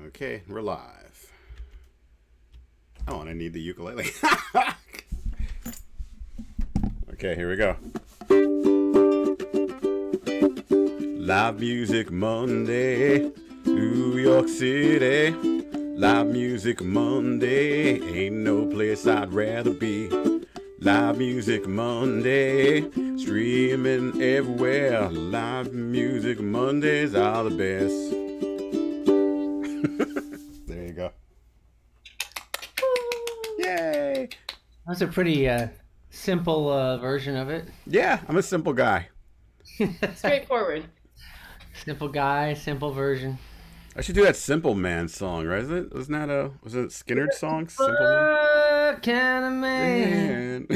Okay, we're live. Oh, and I need the ukulele. Okay, here we go. Live Music Monday, New York City. Live Music Monday, ain't no place I'd rather be. Live Music Monday, streaming everywhere. Live Music Mondays are the best. There you go. Yay! That's a pretty simple version of it. Yeah, I'm a simple guy. Straightforward. Simple guy, simple version. I should do that Simple Man song, right? Was it Skinner's song? Simple Man? What kind of man?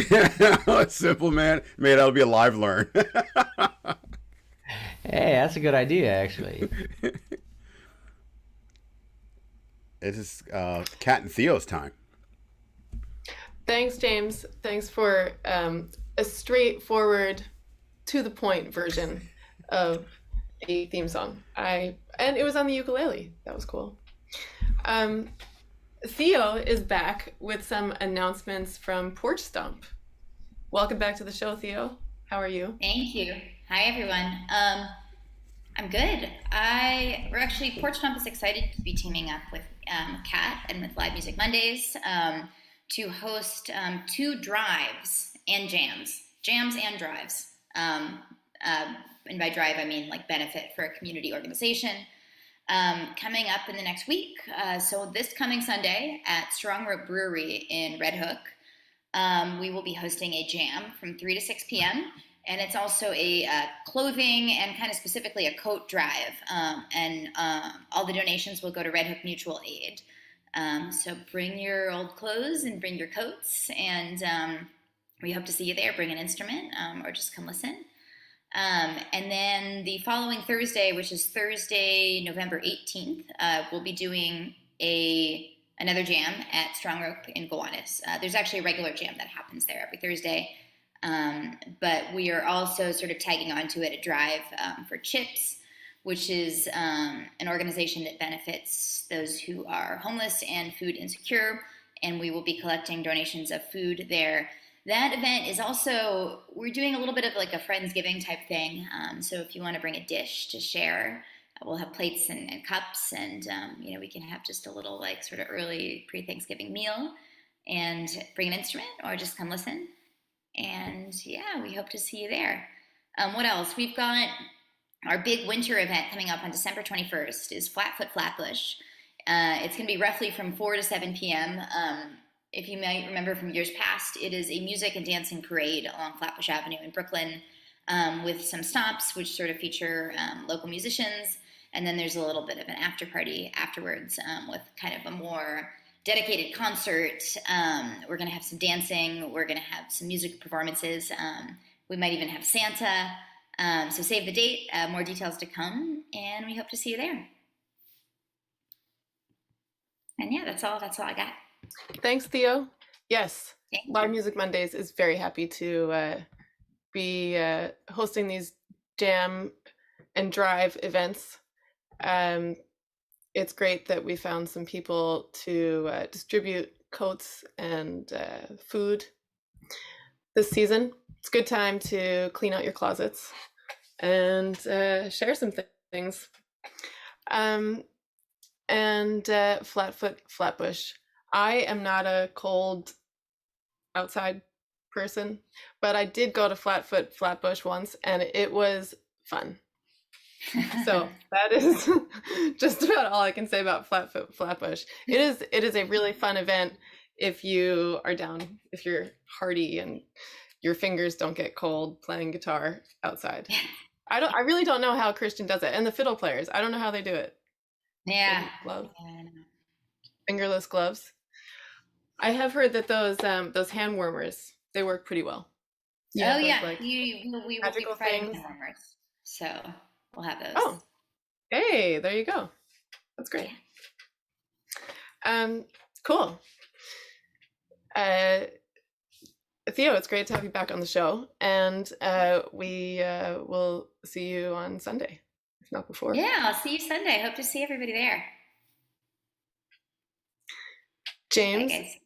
Simple Man. Man, that'll be a live learn. Hey, that's a good idea, actually. It is Kat and Theo's time. Thanks, James. Thanks for a straightforward, to the point version of a theme song. And it was on the ukulele. That was cool. Theo is back with some announcements from Porch Stomp. Welcome back to the show, Theo. How are you? Thank you. Hi, everyone. I'm good. We're actually, Porch Stomp is excited to be teaming up with Kat and with Live Music Mondays to host 2 drives and jams and drives. And by drive, I mean like benefit for a community organization coming up in the next week. So this coming Sunday at Strong Rope Brewery in Red Hook, we will be hosting a jam from 3 to 6 p.m. And it's also a clothing and kind of specifically a coat drive. And all the donations will go to Red Hook Mutual Aid. So bring your old clothes and bring your coats. And we hope to see you there. Bring an instrument or just come listen. And then the following Thursday, which is Thursday, November 18th, we'll be doing another jam at Strong Rope in Gowanus. There's actually a regular jam that happens there every Thursday. But we are also sort of tagging onto it a drive for CHIPS, which is an organization that benefits those who are homeless and food insecure. And we will be collecting donations of food there. That event is also, we're doing a little bit of like a Friendsgiving type thing. So if you want to bring a dish to share, we'll have plates and cups, and we can have just a little like sort of early pre-Thanksgiving meal and bring an instrument or just come listen. And yeah, we hope to see you there. What else? We've got our big winter event coming up on December 21st is Flatfoot Flatbush. It's going to be roughly from 4 to 7 p.m. If you might remember from years past, it is a music and dancing parade along Flatbush Avenue in Brooklyn with some stops which sort of feature local musicians. And then there's a little bit of an after party afterwards with kind of a more dedicated concert. We're going to have some dancing. We're going to have some music performances. We might even have Santa. So save the date. More details to come. And we hope to see you there. And yeah, that's all I got. Thanks, Theo. Yes, Thank Live you. Music Mondays is very happy to be hosting these jam and drive events. It's great that we found some people to distribute coats and food this season. It's a good time to clean out your closets and share some things. Flatfoot Flatbush. I am not a cold outside person, but I did go to Flatfoot Flatbush once, and it was fun. So that is just about all I can say about Flatfoot Flatbush. It is a really fun event if you are down, if you're hardy and your fingers don't get cold playing guitar outside. I really don't know how Christian does it, and the fiddle players. I don't know how they do it. Yeah. Gloves. Fingerless gloves. I have heard that those hand warmers, they work pretty well. Oh yeah, like, we will be magical providing things. warmers, so we'll have those. Oh, hey, there you go. That's great. Cool. Theo, it's great to have you back on the show, and we will see you on Sunday, if not before. Yeah, I'll see you Sunday. Hope to see everybody there. James. guys.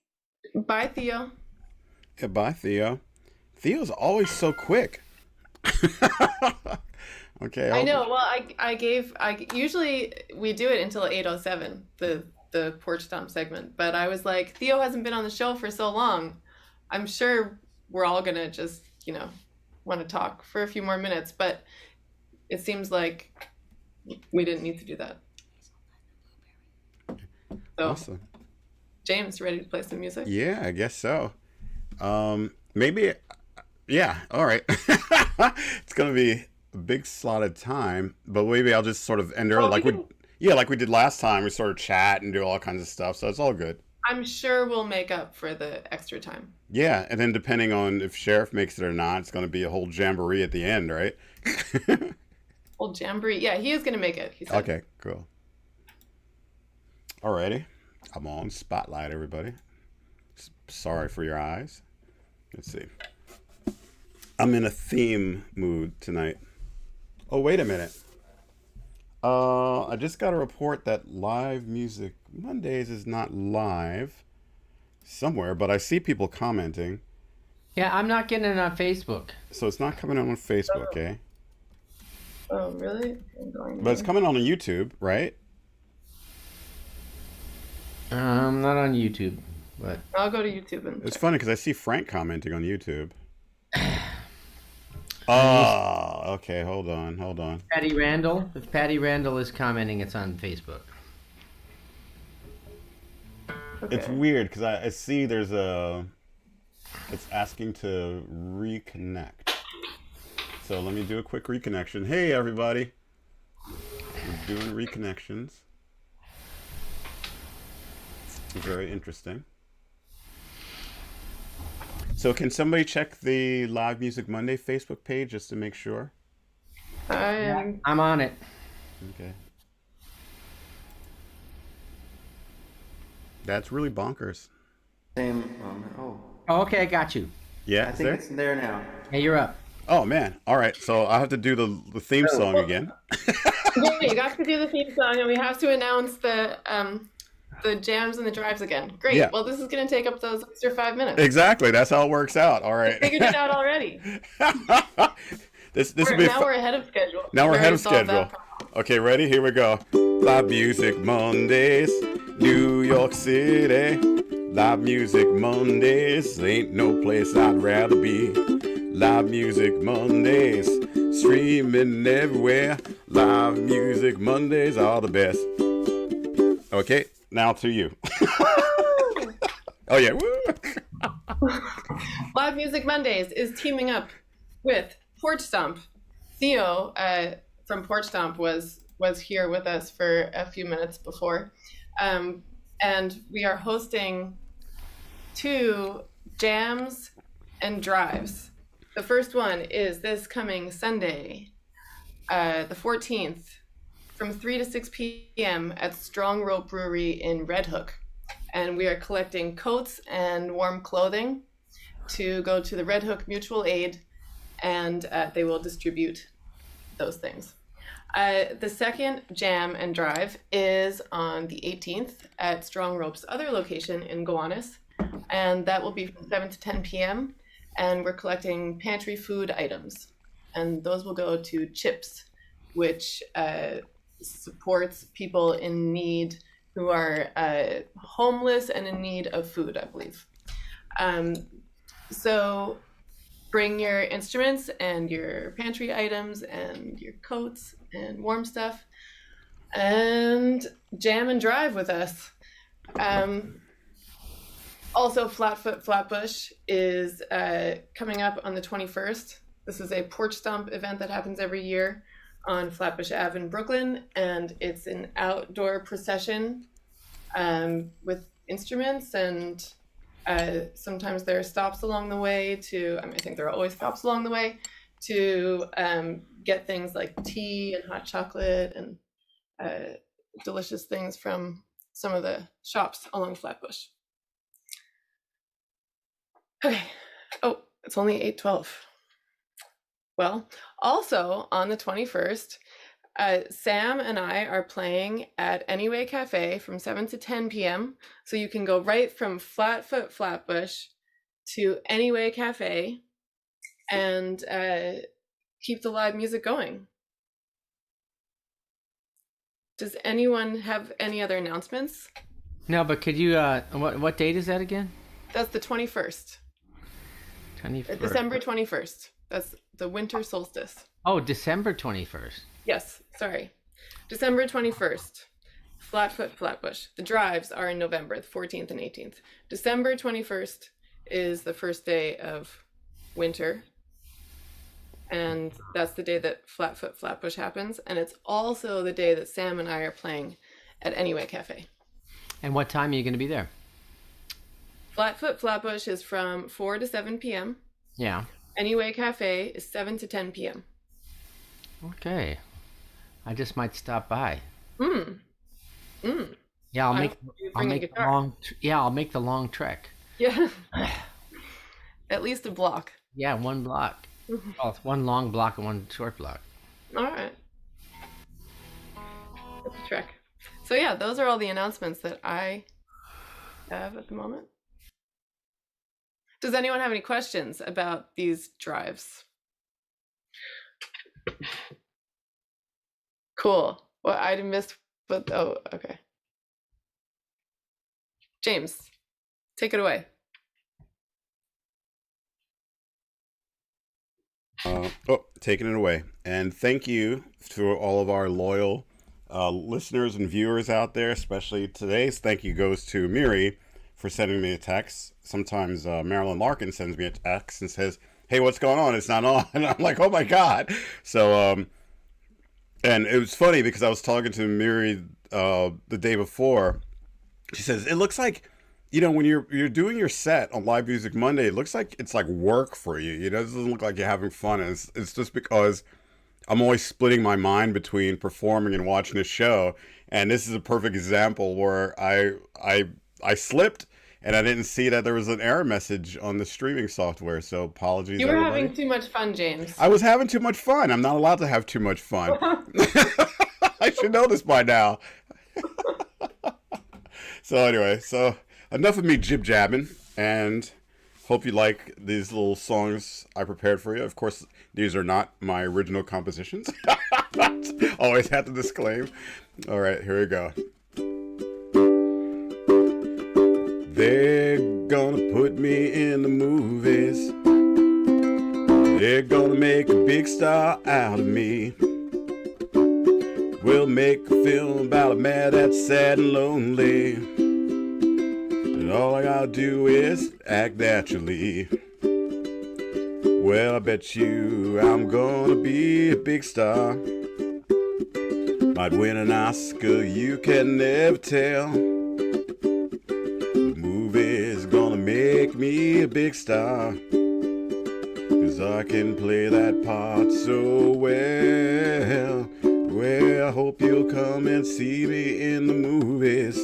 Bye, Theo. Yeah, bye, Theo. Theo's always so quick. Okay. I know. Well, I usually we do it until 8:07, the porch stomp segment. But I was like, Theo hasn't been on the show for so long. I'm sure we're all gonna just, want to talk for a few more minutes. But it seems like we didn't need to do that. So, Awesome. James, ready to play some music? Yeah, I guess so. Maybe. Yeah. All right. It's gonna be a big slotted time, but maybe I'll just sort of end early, like we did last time. We sort of chat and do all kinds of stuff, so it's all good. I'm sure we'll make up for the extra time. Yeah, and then depending on if Sheriff makes it or not, it's going to be a whole jamboree at the end, right? Old jamboree. Yeah, he is going to make it. He said. Okay, cool. Alrighty. I'm on Spotlight, everybody. Sorry for your eyes. Let's see. I'm in a theme mood tonight. Oh, wait a minute. I just got a report that Live Music Mondays is not live somewhere, but I see people commenting. Yeah, I'm not getting it on Facebook. So it's not coming on Facebook, eh? Oh, really? But it's coming on YouTube, right? Not on YouTube, but I'll go to YouTube and It's funny because I see Frank commenting on YouTube. Oh, okay. Hold on. Patty Randall. If Patty Randall is commenting, it's on Facebook. Okay. It's weird because I see there's it's asking to reconnect. So let me do a quick reconnection. Hey, everybody. We're doing reconnections. Very interesting. So can somebody check the Live Music Monday Facebook page just to make sure? I'm on it. Okay. That's really bonkers. Same moment. Oh, Oh, okay, I got you. Yeah, I is think there? it's there now. Hey, you're up. Oh man! All right, so I have to do the theme song again. Yeah, you got to do the theme song, and we have to announce the jams and the drives again. Great. Yeah. Well, this is going to take up those extra 5 minutes. Exactly. That's how it works out. All right. Figured it out already. this will be Now we're ahead of schedule. Now we're We ahead of already solved schedule. that problem. Okay, ready? Here we go. Live Music Mondays, New York City. Live Music Mondays, ain't no place I'd rather be. Live Music Mondays, streaming everywhere. Live Music Mondays are the best. Okay, now to you. Oh yeah. Woo. Live Music Mondays is teaming up with Porch Stomp. Theo from Porch Stomp was here with us for a few minutes before. And we are hosting 2 jams and drives. The first one is this coming Sunday, the 14th, from 3 to 6 p.m. at Strong Rope Brewery in Red Hook. And we are collecting coats and warm clothing to go to the Red Hook Mutual Aid, and they will distribute those things. The second jam and drive is on the 18th at Strong Rope's other location in Gowanus, and that will be from 7 to 10 p.m. And we're collecting pantry food items, and those will go to CHIPS, which supports people in need who are homeless and in need of food, I believe. So bring your instruments and your pantry items and your coats and warm stuff and jam and drive with us. Also, Flatfoot Flatbush is coming up on the 21st. This is a porch stomp event that happens every year on Flatbush Ave in Brooklyn, and it's an outdoor procession with instruments, and sometimes there are stops along the way I think there are always stops along the way to get things like tea and hot chocolate and delicious things from some of the shops along Flatbush. Okay. Oh, it's only 8:12. Well, also on the 21st, Sam and I are playing at Anyway Cafe from 7 to 10 p.m. So you can go right from Flatfoot Flatbush to Anyway Cafe and keep the live music going. Does anyone have any other announcements? No, but could you, what date is that again? That's the 21st. 21st. December 21st. That's the winter solstice. Oh, December 21st. Yes, sorry. December 21st, Flatfoot Flatbush. The drives are in November, the 14th and 18th. December 21st is the first day of winter. And that's the day that Flatfoot Flatbush happens. And it's also the day that Sam and I are playing at Anyway Cafe. And what time are you going to be there? Flatfoot Flatbush is from 4 to 7 p.m. Yeah. Anyway Cafe is 7 to 10 p.m. Okay. I just might stop by. Yeah, I'll make the long trek. Yeah. At least a block. Yeah, one block. Well, it's one long block and one short block. All right. That's a trek. So yeah, those are all the announcements that I have at the moment. Does anyone have any questions about these drives? Cool. Well, I missed, but oh, okay. James, take it away. Taking it away. And thank you to all of our loyal listeners and viewers out there, especially today's thank you goes to Miri for sending me a text. Sometimes Marilyn Larkin sends me a text and says, hey, what's going on? It's not on. And I'm like, oh my God. So, and it was funny because I was talking to Miri the day before. She says, it looks like, you know, when you're doing your set on Live Music Monday, it looks like it's like work for you. You know, it doesn't look like you're having fun. And it's just because I'm always splitting my mind between performing and watching a show. And this is a perfect example where I slipped and I didn't see that there was an error message on the streaming software. So apologies. You were everybody. having too much fun, James. I was having too much fun. I'm not allowed to have too much fun. I should know this by now. So anyway, enough of me jib-jabbing, and hope you like these little songs I prepared for you. Of course, these are not my original compositions. Always have to disclaim. All right, here we go. They're gonna put me in the movies. They're gonna make a big star out of me. We'll make a film about a man that's sad and lonely. And all I gotta do is act naturally. Well, I bet you I'm gonna be a big star. Might win an Oscar, you can never tell. The movie's gonna make me a big star. 'Cause I can play that part so well. Well, I hope you'll come and see me in the movies.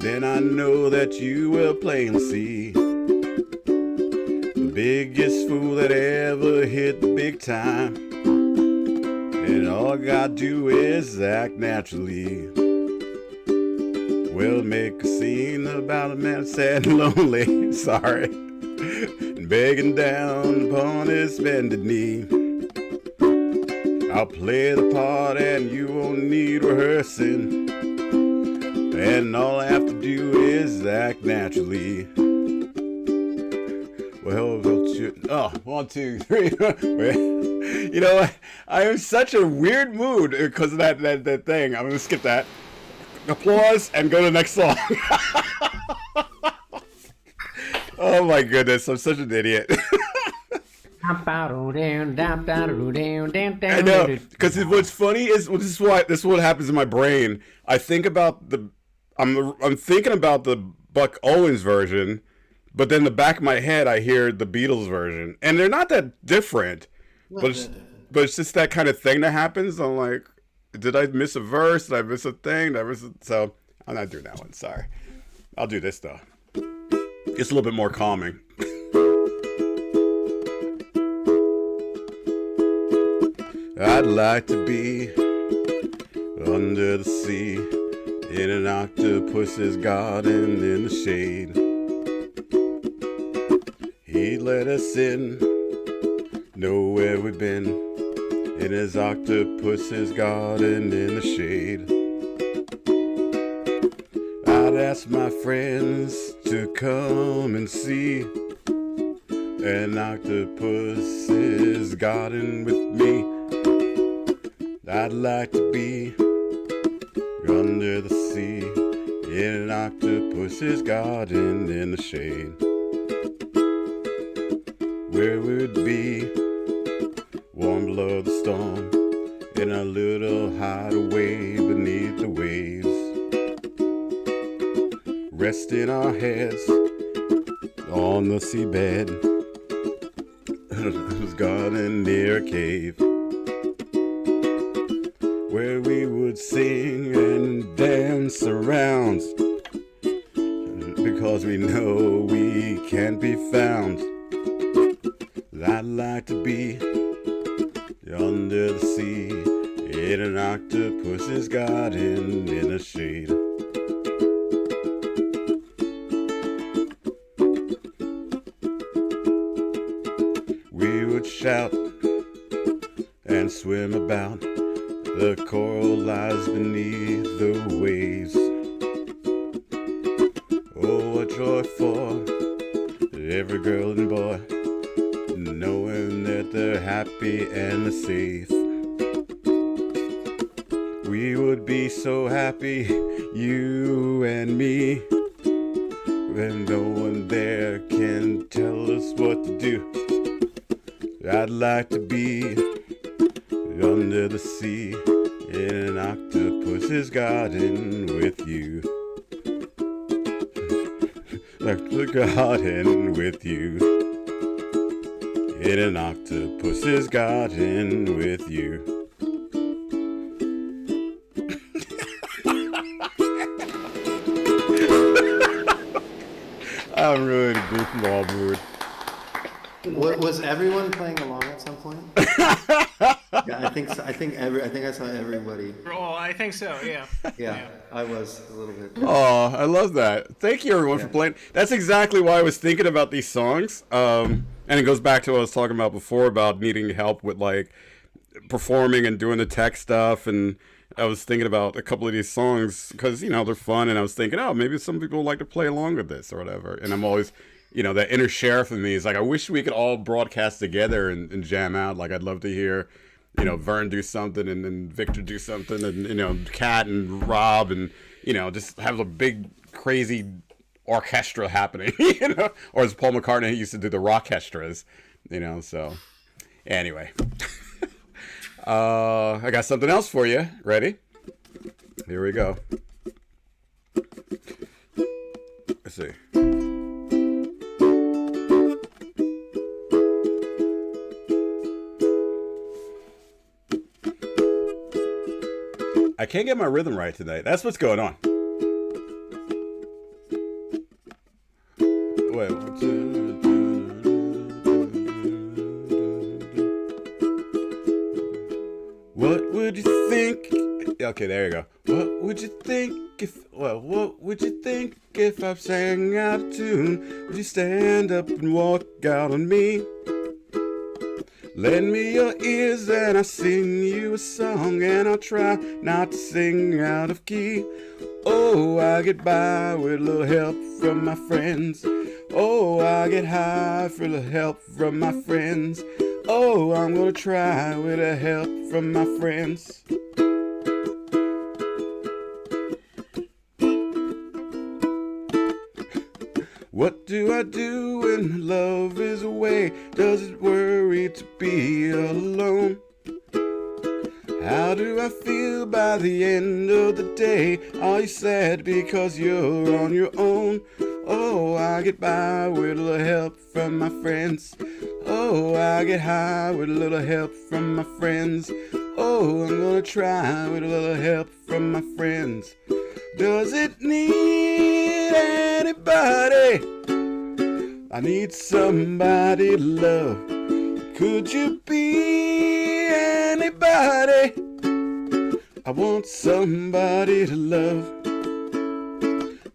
Then I know that you will plainly see the biggest fool that ever hit the big time. And all I gotta do is act naturally. We'll make a scene about a man sad and lonely. Sorry. And begging down upon his bended knee. I'll play the part and you won't need rehearsing. And all I have to do is act naturally. Well, oh, 1, 2, 3. You know what? I am in such a weird mood because of that thing. I'm going to skip that. Applause and go to the next song. Oh my goodness, I'm such an idiot. I know, because what's funny is this is what happens in my brain. I think about I'm thinking about the Buck Owens version, but then the back of my head I hear the Beatles version, and they're not that different. But it's just that kind of thing that happens. I'm like, did I miss a verse? Did I miss a thing? So I'm not doing that one. Sorry. I'll do this though. It's a little bit more calming. I'd like to be under the sea in an octopus's garden in the shade. He let us in, know where we've been, in his octopus's garden in the shade. I'd ask my friends to come and see an octopus's garden with me. I'd like to be under the sea in an octopus's garden in the shade, where we'd be warm below the storm in a little hideaway beneath the waves, resting our heads on the seabed. It was garden near a cave, where we would sing and dance around, because we know we can't be found. I'd like to be under the sea in an octopus's garden in the shade. We would shout and swim about, the coral lies beneath the waves. Oh, what joy for every girl and boy, knowing that they're happy and they're safe. We would be so happy, you and me, when no one there can tell us what to do. I'd like to be under the sea in an octopus's garden with you. Like the garden with you, in an octopus's garden with you. I'm really in a goofball mood. Was everyone playing along at some point? Yeah, I think so. I think I saw everybody. Oh, I think so. Yeah. Yeah, I was a little bit. Oh, I love that. Thank you, everyone, for playing. That's exactly why I was thinking about these songs. And it goes back to what I was talking about before about needing help with like performing and doing the tech stuff. And I was thinking about a couple of these songs because they're fun. And I was thinking, oh, maybe some people would like to play along with this or whatever. And I'm always, that inner sheriff in me is like, I wish we could all broadcast together and jam out. Like, I'd love to hear, Vern do something and then Victor do something and, Kat and Rob and, just have a big, crazy orchestra happening, or as Paul McCartney used to do the rockestras, so anyway. I got something else for you. Ready? Here we go. Let's see. I can't get my rhythm right today. That's what's going on. Wait. What would you think? Okay, there you go. What would you think if I sang out of tune? Would you stand up and walk out on me? Lend me your ears and I'll sing you a song, and I'll try not to sing out of key. Oh, I get by with a little help from my friends. Oh, I get high for a little help from my friends. Oh, I'm gonna try with a help from my friends. What do I do when love is away? Does it worry to be alone? How do I feel by the end of the day? Are you sad because you're on your own? Oh, I get by with a little help from my friends. Oh, I get high with a little help from my friends. Oh, I'm gonna try with a little help from my friends. Does it need anybody? I need somebody to love. Could you be anybody? anybody. I want somebody to love.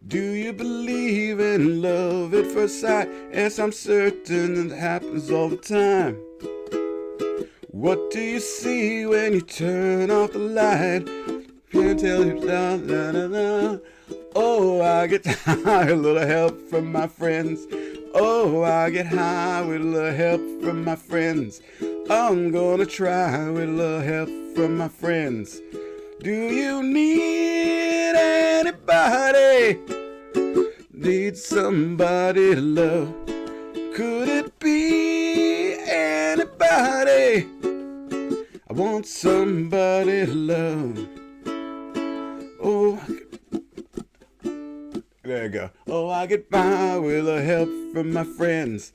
Do you believe in love at first sight? Yes, I'm certain it happens all the time. What do you see when you turn off the light? Can't tell you, da, da, da, da. Oh, I get high, a little help from my friends. Oh, I get high with a little help from my friends. I'm gonna try with a little help from my friends. Do you need anybody? Need somebody to love? Could it be anybody? I want somebody to love. Oh, there you go. Oh, I get by with a little help from my friends.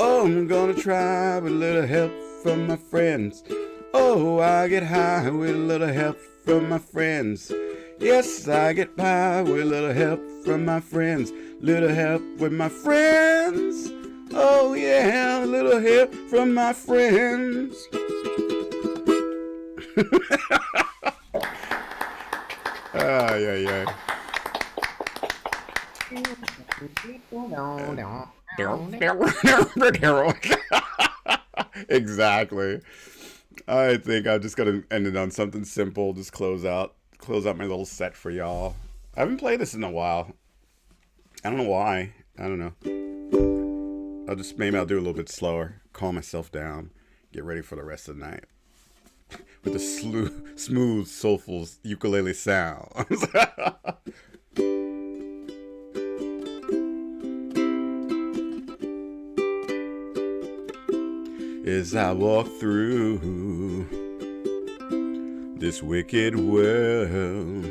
Oh, I'm gonna try with a little help from my friends. Oh, I get high with a little help from my friends. Yes, I get by with a little help from my friends. Little help with my friends. Oh yeah, a little help from my friends. Yeah. Exactly. I think I'm just gonna end it on something simple. Just close out my little set for y'all. I haven't played this in a while. I don't know why. I don't know. Maybe I'll do a little bit slower. Calm myself down. Get ready for the rest of the night with the smooth, soulful ukulele sounds. As I walk through this wicked world,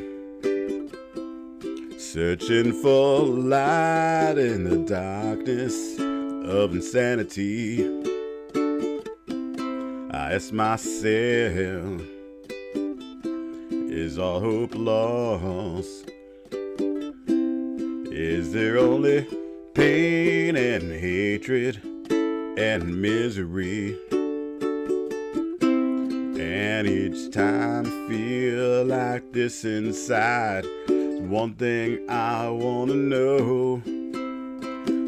searching for light in the darkness of insanity, I ask myself, is all hope lost? Is there only pain and hatred and misery? And each time I feel like this inside, one thing I wanna know: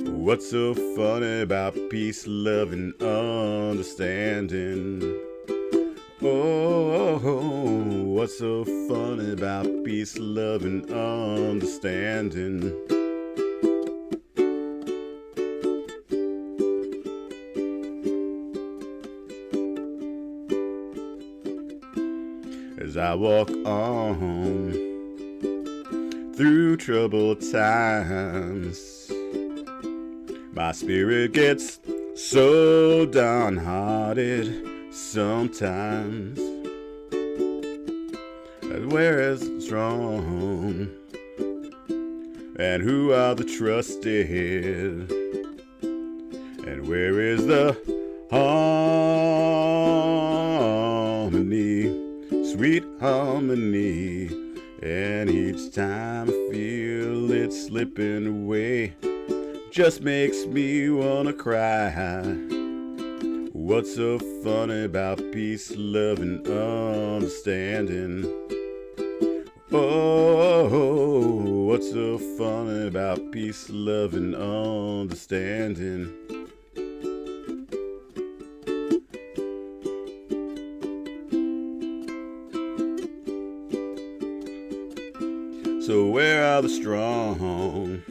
what's so funny about peace, love, and understanding? Oh, what's so funny about peace, love, and understanding? As I walk on through troubled times, my spirit gets so downhearted sometimes. And where is strong? And who are the trusted? And where is the harmony? Sweet harmony. And each time I feel it slipping away, just makes me wanna cry. What's so funny about peace, love, and understanding? Oh, what's so funny about peace, love, and understanding? So where are the strong?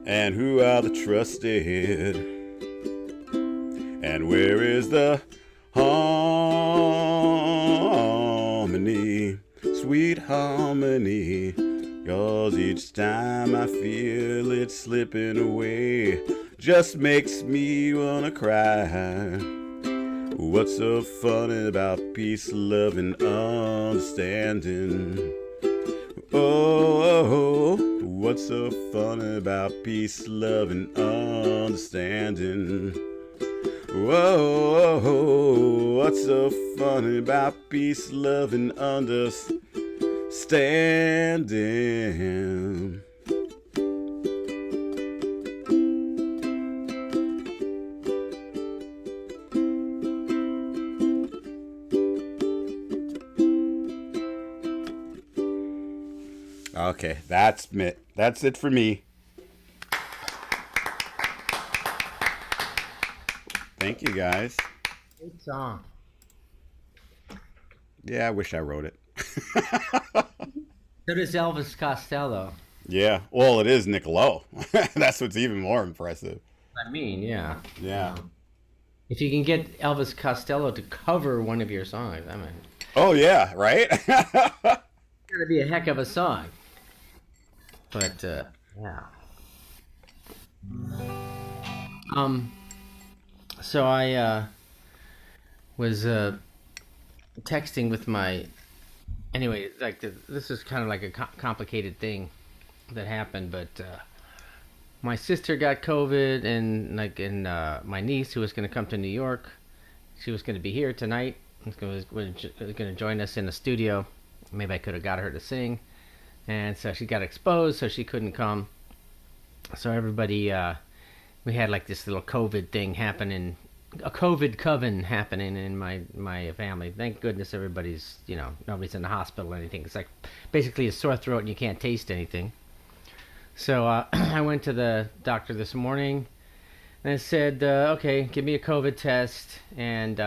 And who are the trusted? And where is the harmony? Sweet harmony. 'Cause each time I feel it slipping away, just makes me wanna cry. What's so funny about peace, love, and understanding? Oh, what's so funny about peace, love, and understanding? Whoa, what's so funny about peace, love, and understanding? Okay, that's it. That's it for me. Thank you, guys. Great song. Yeah, I wish I wrote it. So does Elvis Costello. Yeah, well, it is Nick Lowe. That's what's even more impressive. I mean, yeah. Yeah. If you can get Elvis Costello to cover one of your songs, I mean, Oh yeah, right. it's gotta be a heck of a song. But yeah. So I was texting with my. Anyway, like this is kind of like a complicated thing that happened, but my sister got COVID, and my niece, who was going to come to New York, she was going to be here tonight. Was going to join us in the studio. Maybe I could have got her to sing, and so she got exposed, so she couldn't come. So everybody, we had like this little COVID thing happening, a COVID coven happening in my family. Thank goodness everybody's, nobody's in the hospital or anything. It's like basically a sore throat and you can't taste anything. So I went to the doctor this morning and I said, okay, give me a COVID test, and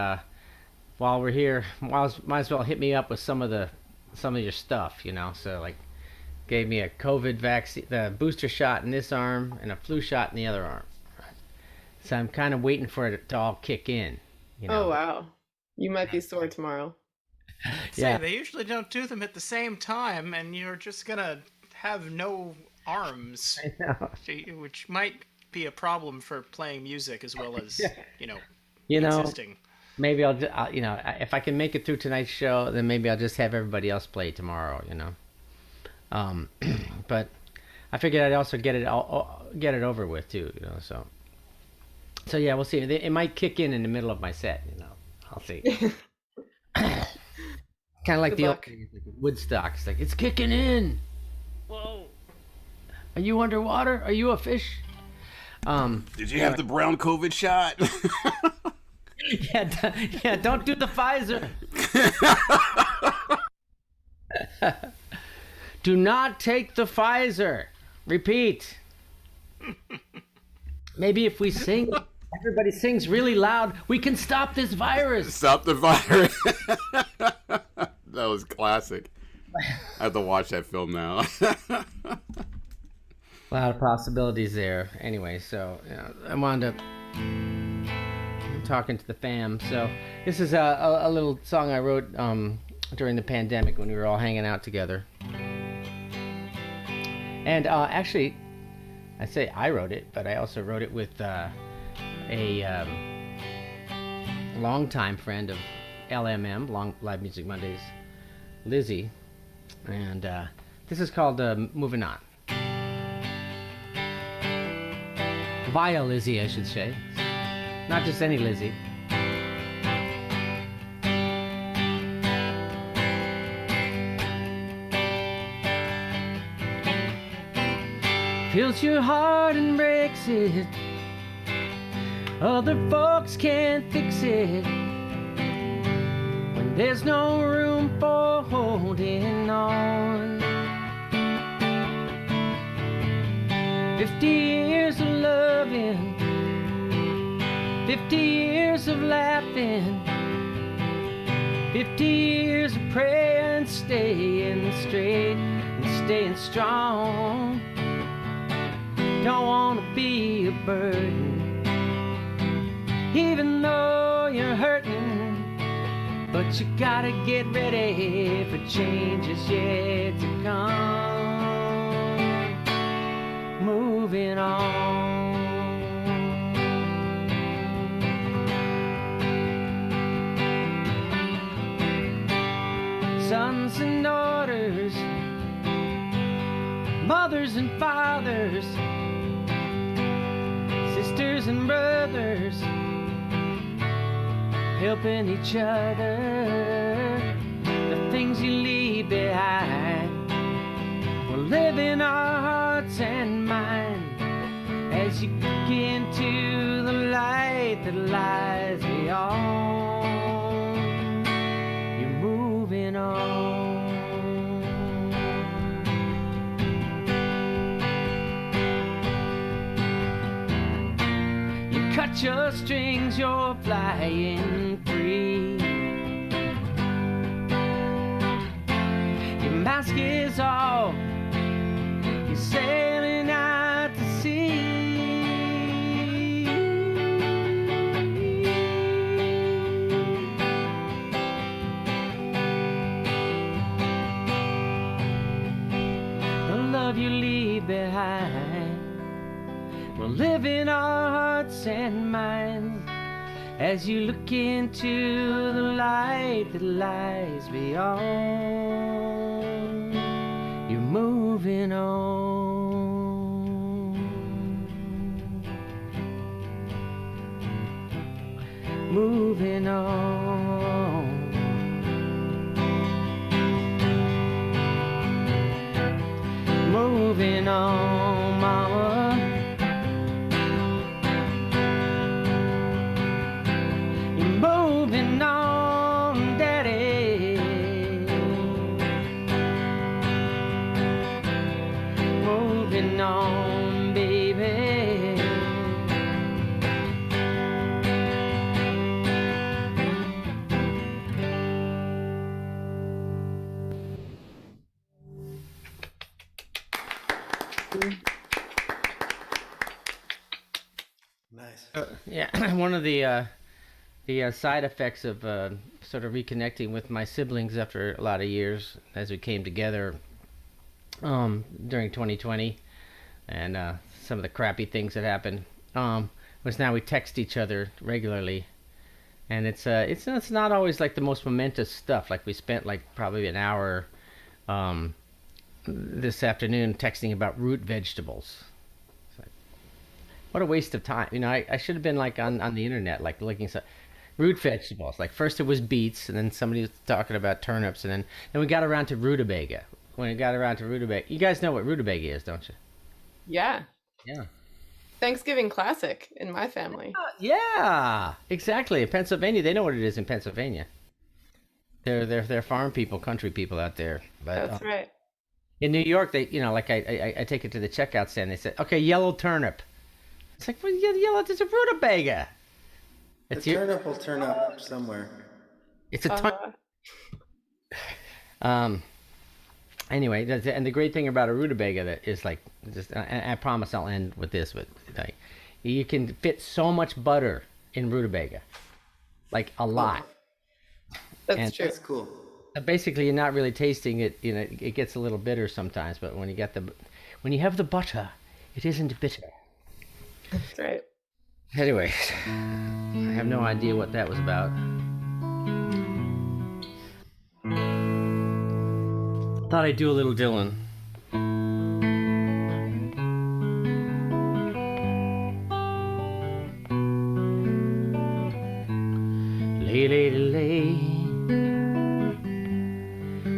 while we're here, might as well hit me up with some of your stuff, So like, gave me a COVID vaccine, the booster shot in this arm, and a flu shot in the other arm. So I'm kind of waiting for it to all kick in. Oh wow, you might be sore tomorrow. Yeah. They usually don't do them at the same time, and you're just gonna have no arms, I know. which might be a problem for playing music as well as existing. Maybe I'll if I can make it through tonight's show, then maybe I'll just have everybody else play tomorrow. But I figured I'd also get it over with too. So yeah, we'll see. It might kick in the middle of my set. I'll see. Kind of like Good the old luck. days, like Woodstock. It's like, it's kicking in. Whoa. Are you underwater? Are you a fish? Did you have the brown COVID shot? Yeah, don't do the Pfizer. Do not take the Pfizer. Repeat. Maybe if we sing, everybody sings really loud, we can stop this virus. Stop the virus. That was classic. I have to watch that film now. A lot of possibilities there. Anyway, so I wound up talking to the fam. So this is a little song I wrote during the pandemic when we were all hanging out together. And actually, I say I wrote it, but I also wrote it with a longtime friend of LMM, Live Music Mondays, Lizzie. And this is called Moving On. Via Lizzie, I should say. Not just any Lizzie. Fills your heart and breaks it. Other folks can't fix it. When there's no room for holding on. 50 years of loving, 50 years of laughing, 50 years of praying, staying straight and staying strong. Don't want to be a burden, even though you're hurting. But you gotta get ready for changes yet to come. Moving on. Sons and daughters, mothers and fathers, sisters and brothers, helping each other. The things you leave behind will live in our hearts and minds as you look into the light that lies beyond. You're moving on. got your strings, you're flying free. Your mask is off, you're sailing out to sea. The love you leave behind will live in our hearts and minds as you look into the light that lies beyond. You're moving on, moving on, moving on, mama. Moving on, daddy. Moving on, baby. Nice. Yeah, one of the side effects of sort of reconnecting with my siblings after a lot of years as we came together during 2020 and some of the crappy things that happened was now we text each other regularly, and it's not always like the most momentous stuff. Like we spent like probably an hour this afternoon texting about root vegetables. What a waste of time. You know, I should have been like on the internet, like looking at root vegetables. Like first it was beets, and then somebody was talking about turnips, and then we got around to rutabaga. When we got around to rutabaga, you guys know what rutabaga is, don't you? Yeah. Yeah. Thanksgiving classic in my family. Yeah, exactly. In Pennsylvania, they know what it is in Pennsylvania. They're farm people, country people out there. But, That's right. In New York, they, you know, like I take it to the checkout stand. They say, okay, yellow turnip. It's like, well, yellow. It's a rutabaga. The turnip will turn up somewhere. It's a anyway, and the great thing about a rutabaga that is like, just I promise I'll end with this, but like, you can fit so much butter in rutabaga, like a lot. That's true. That's cool. Basically, you're not really tasting it. You know, it gets a little bitter sometimes, but when you have the butter, it isn't bitter. That's right. Anyway, I have no idea what that was about. Thought I'd do a little Dylan. Lay, lay,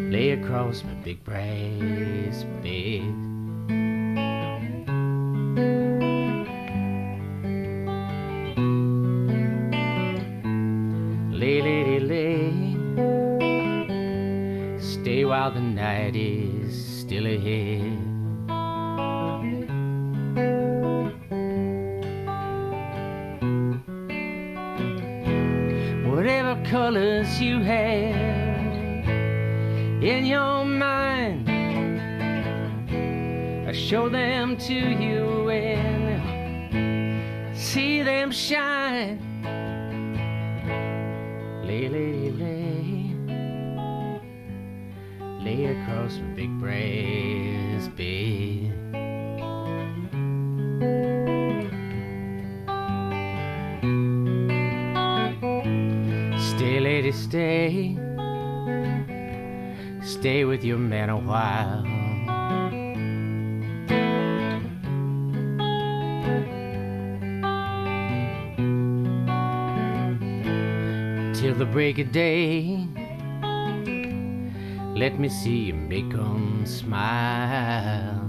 lay across my big brass bed. Lay, lay, lay, stay while the night is still ahead. Whatever colors you have in your mind, I show them to you and see them shine. Lay, lay, lay, lay across my big brass bed. Stay, lady, stay, stay with your man a while. Till the break of day, let me see you make 'em smile.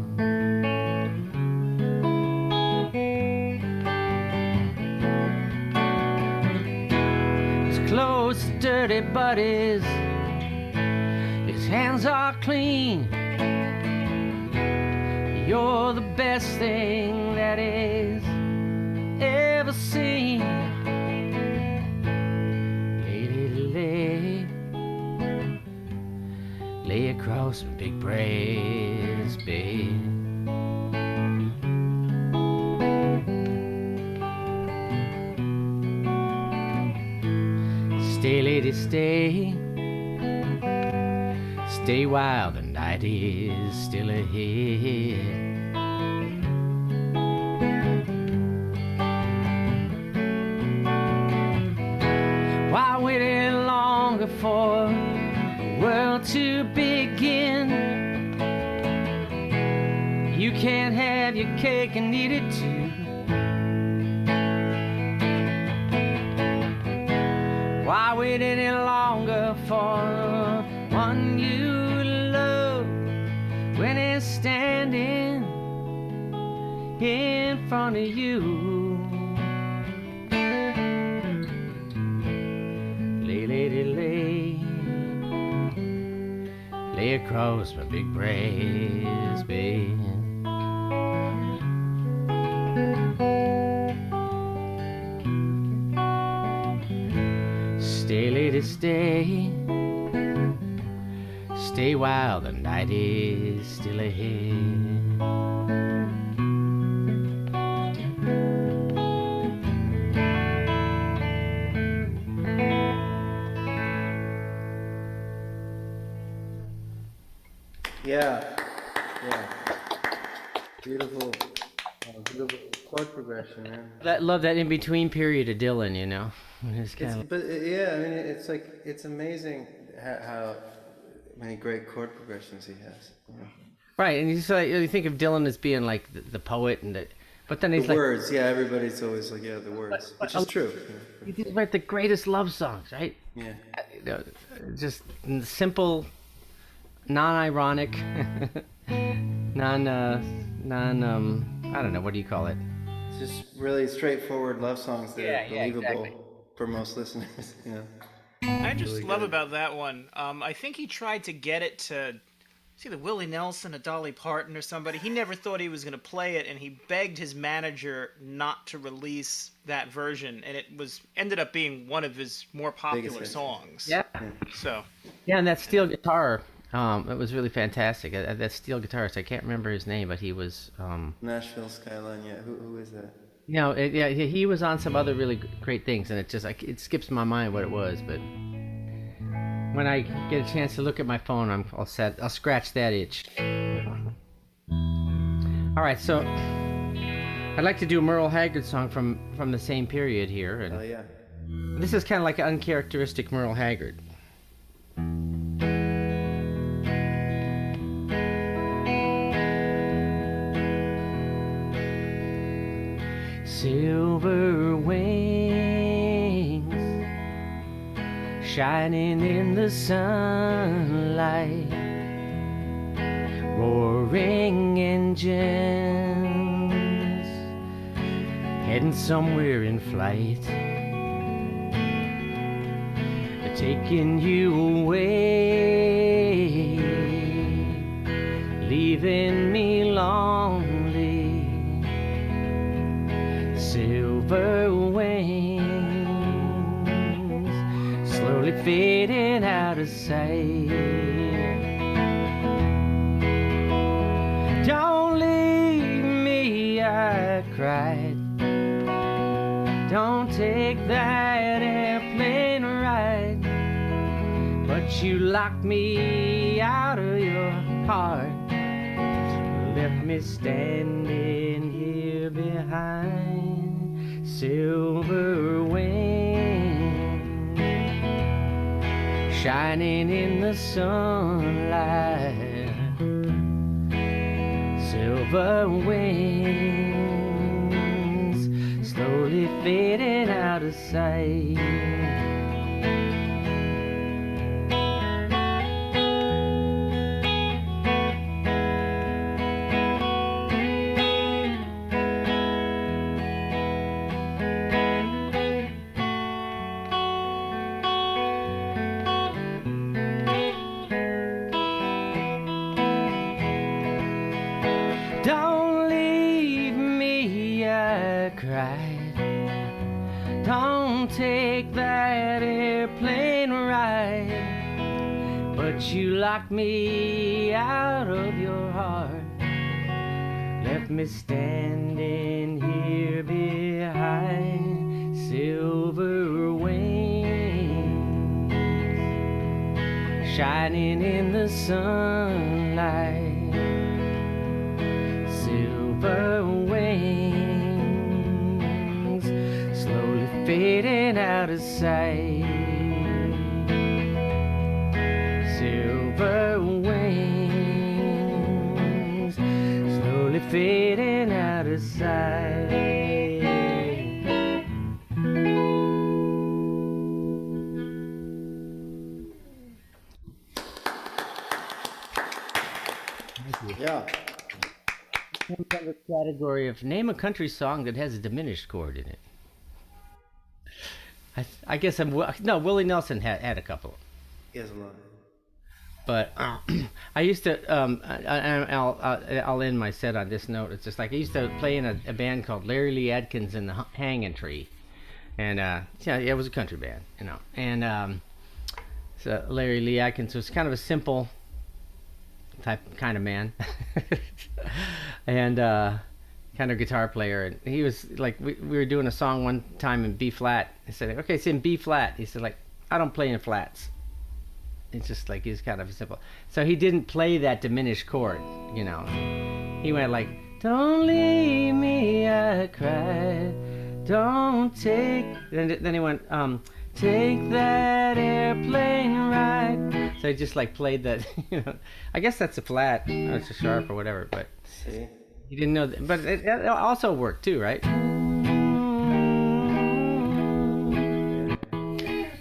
His clothes are dirty, but his hands are clean. You're the best thing that is ever seen. Lay across my big breast bed. Stay, lady, stay. Stay while the night is still ahead. Why wait any longer for the world to begin? You can't have your cake and eat it too. Why wait any longer for the one you love when it's standing in front of you? Lay, lady, lay, lay across my big breast bed. Stay, lady, stay. Stay while the night is still ahead. Yeah. Beautiful, beautiful chord progression, man. Love that in between period of Dylan, you know. It's kind of Yeah, I mean, it's like, it's amazing how many great chord progressions he has. Yeah. right, and you think of Dylan as being like the poet, but then he's The like words, yeah, everybody's always like, yeah, the words, which is true. he write the greatest love songs, right? Yeah. Just simple, non-ironic, I don't know, what do you call it? It's just really straightforward love songs that are believable exactly. for most listeners. Yeah. I just Really love good. about that one. I think he tried to get it to either Willie Nelson or Dolly Parton or somebody. He never thought he was going to play it, and he begged his manager not to release that version, and it ended up being one of his more popular hit. songs. Yeah. So. Yeah, and that steel guitar, it was really fantastic. That steel guitarist, I can't remember his name, but he was, Nashville Skyline, yeah. Who is that? he was on some other really great things, and it skips my mind what it was, but when I get a chance to look at my phone, I'll scratch that itch. All right, so I'd like to do a Merle Haggard song from the same period here, and Oh, yeah. this is kind of like an uncharacteristic Merle Haggard. Silver wings shining in the sunlight, roaring engines heading somewhere in flight, taking you away, leaving me lonely. Silver wings slowly fading out of sight. Don't leave me, I cried. Don't take that airplane ride. But you locked me out of your heart, left me standing here behind. Silver wings shining in the sunlight. Silver wings slowly fading out of sight. Don't leave me, I cried. don't take that airplane ride, but you locked me out of your heart, left me standing here behind silver wings, shining in the sunlight. Silver wings, slowly fading out of sight. Silver wings, slowly fading out of sight. Yeah. Comes under the category of name a country song that has a diminished chord in it. I guess no. Willie Nelson had a couple, He has a lot. but I used to. I'll end my set on this note. It's just like I used to play in a band called Larry Lee Adkins and the Hanging Tree, and yeah, it was a country band, you know. And so Larry Lee Adkins was kind of a simple kind of man, and kind of guitar player. And he was like, we were doing a song one time in B flat. He said, "Okay, it's in B flat." He said, "Like, I don't play in flats." It's just like he's kind of simple. So he didn't play that diminished chord, you know. He went like, "Don't leave me, I cried. Don't take." Then he went, "Take that airplane ride." So I just like played that, you know. I guess that's a flat, or it's a sharp or whatever, but See? you didn't know that. But it also worked too, right?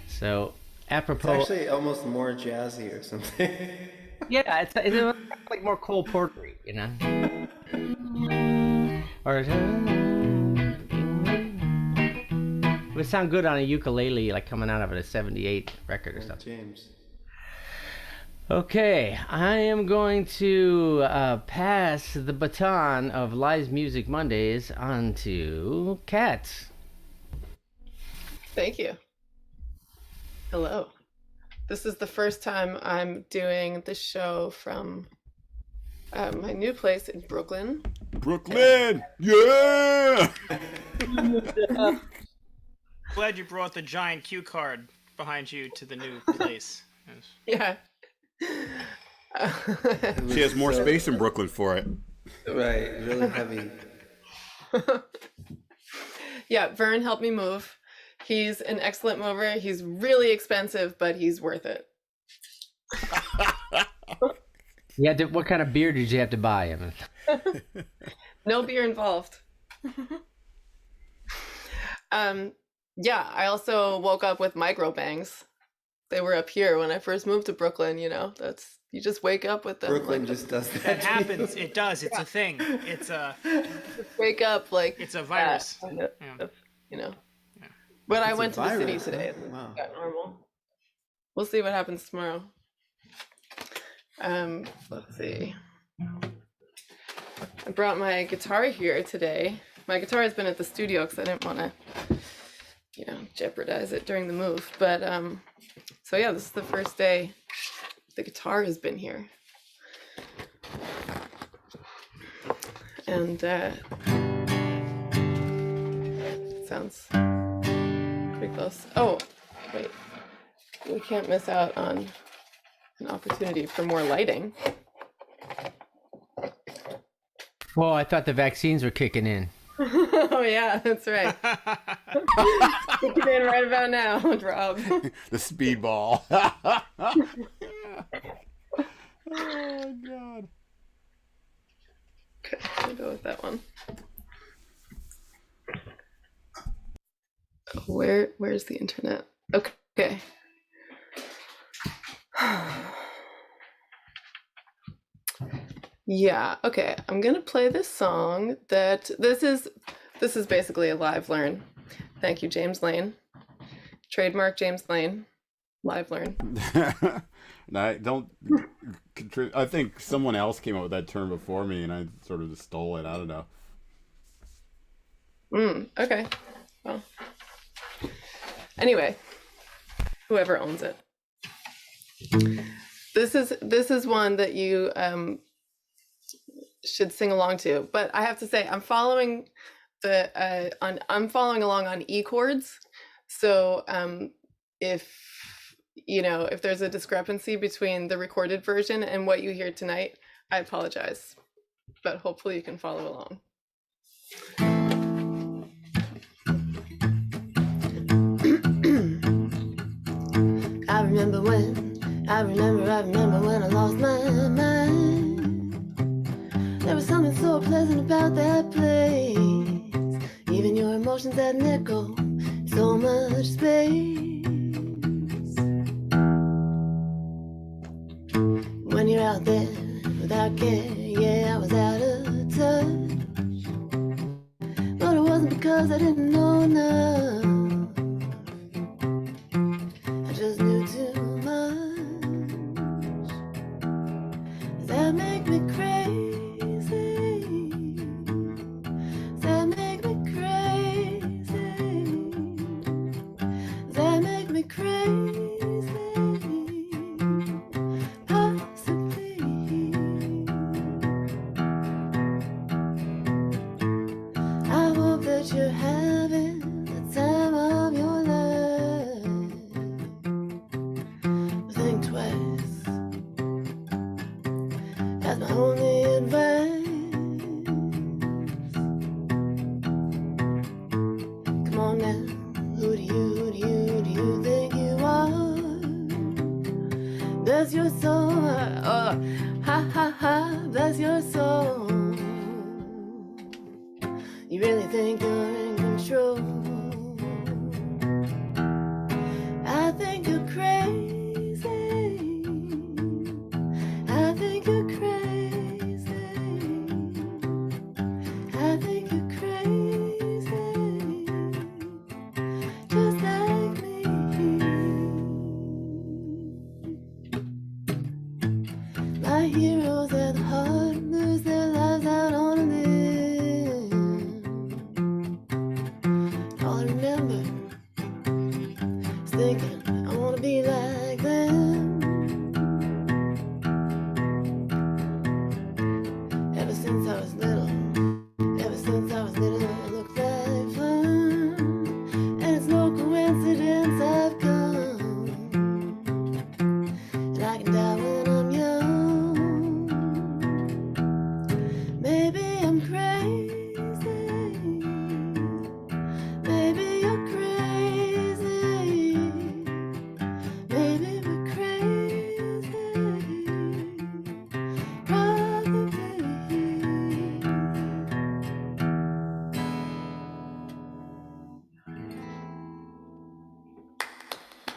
So It's apropos, actually almost more jazzy or something. yeah, it's like more Cole Portery, you know. Or it would sound good on a ukulele, like coming out of a '78 record or something. James. Okay, I am going to pass the baton of Live Music Mondays on to Kat. Thank you. Hello. This is the first time I'm doing the show from my new place in Brooklyn. Brooklyn, yeah. Glad you brought the giant cue card behind you to the new place. Yeah. She has more space in Brooklyn for it. Right, really heavy. Yeah, Vern helped me move. He's an excellent mover. He's really expensive, but he's worth it. What kind of beer did you have to buy him? No beer involved. Yeah, I also woke up with micro bangs. They were up here when I first moved to Brooklyn, you know. That's you just wake up with them. Brooklyn like, just does that. That happens. It does. It's a thing. It's a wake up like it's a virus. that, Yeah. you know. But I It's a went to the city virus, huh? today. Wow. It got normal. We'll see what happens tomorrow. Let's see. I brought my guitar here today. My guitar has been at the studio because I didn't want to, you know, jeopardize it during the move. But so yeah, this is the first day the guitar has been here, and sounds pretty close. Oh, wait, we can't miss out on an opportunity for more lighting. Well, I thought the vaccines were kicking in. Oh yeah, that's right. Kicking in right about now, Rob. The speedball. Oh God. Okay, I'll go with that one. Where's the internet? Okay. Yeah, okay. I'm gonna play this song that this is basically a live learn. Thank you, James Lane. Trademark James Lane. Live learn. No, I don't. I think someone else came up with that term before me, and I sort of just stole it. I don't know. Okay. Well, Anyway, whoever owns it. This is one that you should sing along to. But I have to say, I'm following along on E chords. So if there's a discrepancy between the recorded version and what you hear tonight, I apologize. But hopefully you can follow along. I remember when I lost my mind. There was something so pleasant about that place. Even your emotions had an echo, so much space. When you're out there without care, yeah, I was out of touch. But it wasn't because I didn't know enough. I just knew too much. Does that make me crazy? Does that make me crazy? Does that make me crazy? Possibly. I hope that you're having the time of your life. Think twice. That's my only advice. Come on now, who do you think you are? Bless your soul, oh, ha ha ha, bless your soul. You really think you're in control? I think you're crazy. I think you're crazy. I think you're crazy. Just like me. My heroes at the heart lose their lives out on a limb. All I remember is thinking I want to be like them. Ever since I was little, it looked like fun. And it's no coincidence I've come. And I can die when I'm young. Maybe I'm crazy. Maybe you're crazy. Maybe we're crazy. Probably.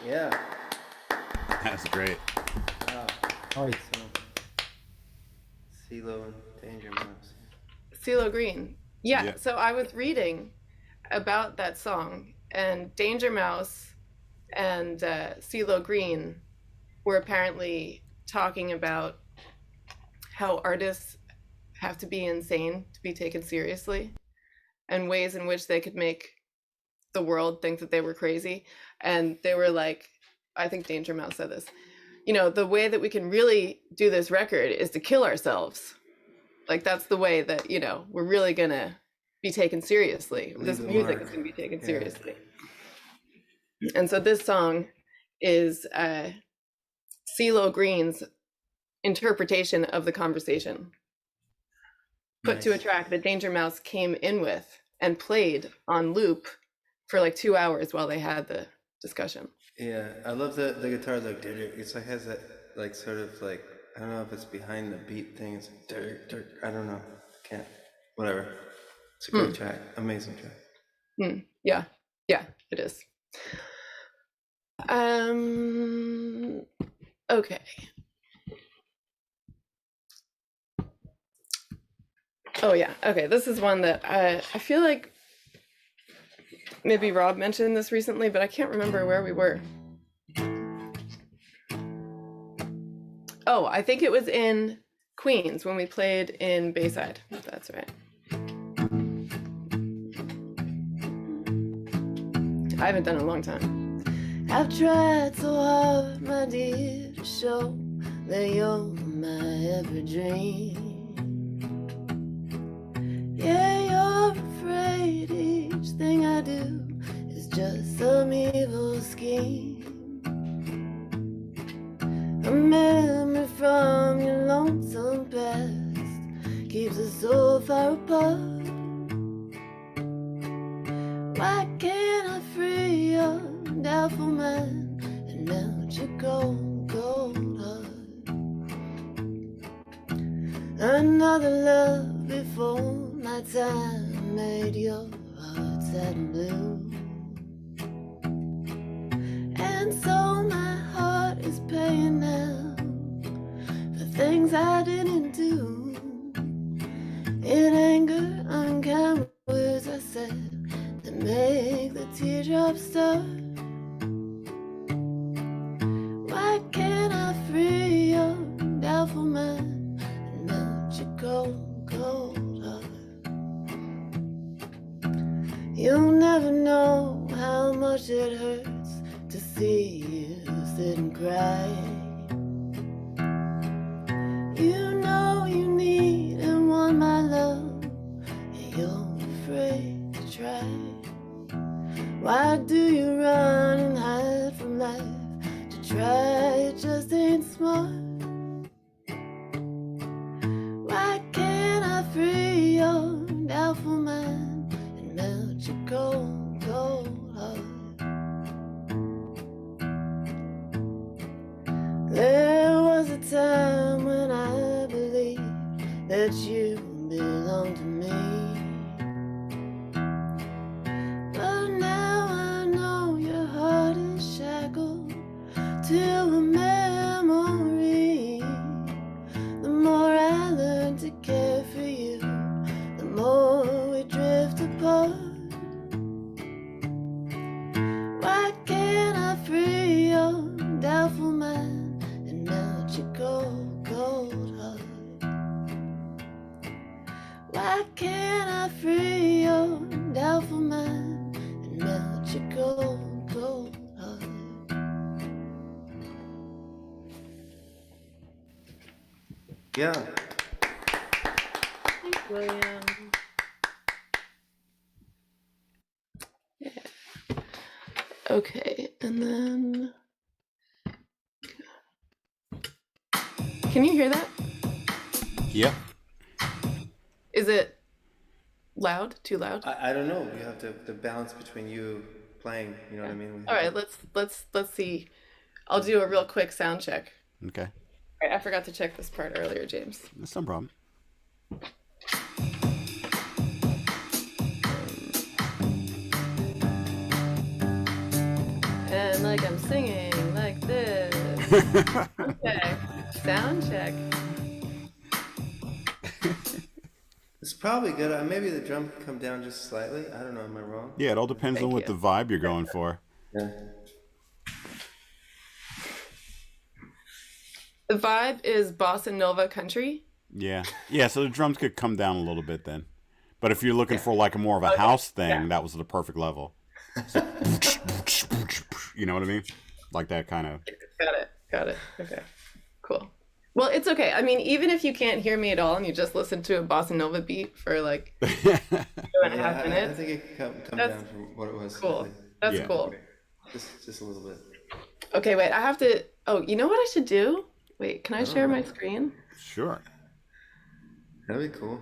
Yeah. That's great. Wow. So, CeeLo and Danger Mouse. CeeLo Green. Yeah, Yeah. so I was reading about that song, and Danger Mouse and CeeLo Green were apparently talking about how artists have to be insane to be taken seriously, and ways in which they could make the world think that they were crazy. And they were like, I think Danger Mouse said this, the way that we can really do this record is to kill ourselves. Like, that's the way that, we're really gonna be taken seriously. Leave This the music mark. is gonna be taken Yeah. seriously. And so this song is CeeLo Green's interpretation of the conversation, put to a Nice. track that Danger Mouse came in with and played on loop for like 2 hours while they had the discussion. Yeah, I love the guitar. Like, it's like has that like sort of like, I don't know if it's behind the beat thing. It's like I don't know. Can't. Whatever. It's a great track. Amazing track. Yeah, it is. Okay. Oh yeah, okay. This is one that I feel like maybe Rob mentioned this recently, but I can't remember where we were. Oh, I think it was in Queens when we played in Bayside. That's right. I haven't done it in a long time. I've tried so hard, my dear, to show that you're my every dream. Yeah, you're afraid each thing I do is just some evil scheme. A memory from your lonesome past keeps us so far apart. Why can't I free your doubtful mind and melt your cold, cold heart? Another love before my time made your heart sad and blue. And so my heart is paying now for things I didn't do. In anger, unkind words I said that make the teardrops start. Why can't I free your doubtful mind and melt your cold, cold heart? You'll never know how much it hurts to see you sit and cry. You know you need and want my love, and you're afraid to try. Why do you run and hide from life? To try, it just ain't smart. Why can't I free your doubtful mind and melt your cold, cold heart? There was a time when I believed that you belonged to me. But now I know your heart is shackled to a memory. The more I learn to care for you, the more we drift apart. Why can't I free your doubtful mind and melt your cold, cold heart? Why can't I free your doubtful mind and melt your cold, cold heart? Yeah. Thanks, William. Yeah. Okay, and then... Can you hear that? Yep. Is it loud? Too loud? I don't know. You have the balance between you playing. You know what I mean? All right, let's see. I'll do a real quick sound check. Okay. All right, I forgot to check this part earlier, James. That's no problem. And like I'm singing like this. Okay, sound check. It's probably good. Maybe the drum can come down just slightly. I don't know. Am I wrong? Yeah, it all depends on what the vibe you're going for. Yeah. The vibe is bossa nova country. Yeah. Yeah, so the drums could come down a little bit then. But if you're looking for like a more of a house thing, that was the perfect level. So, you know what I mean? Like that kind of. Got it. Okay, cool. Well, it's okay. I mean, even if you can't hear me at all and you just listen to a bossa nova beat for like 2.5 minutes. I think it can come down from what it was. Cool. That's cool. Just a little bit. Okay, wait. I have to. Oh, you know what I should do? Wait, can I share my screen? Sure. That'd be cool.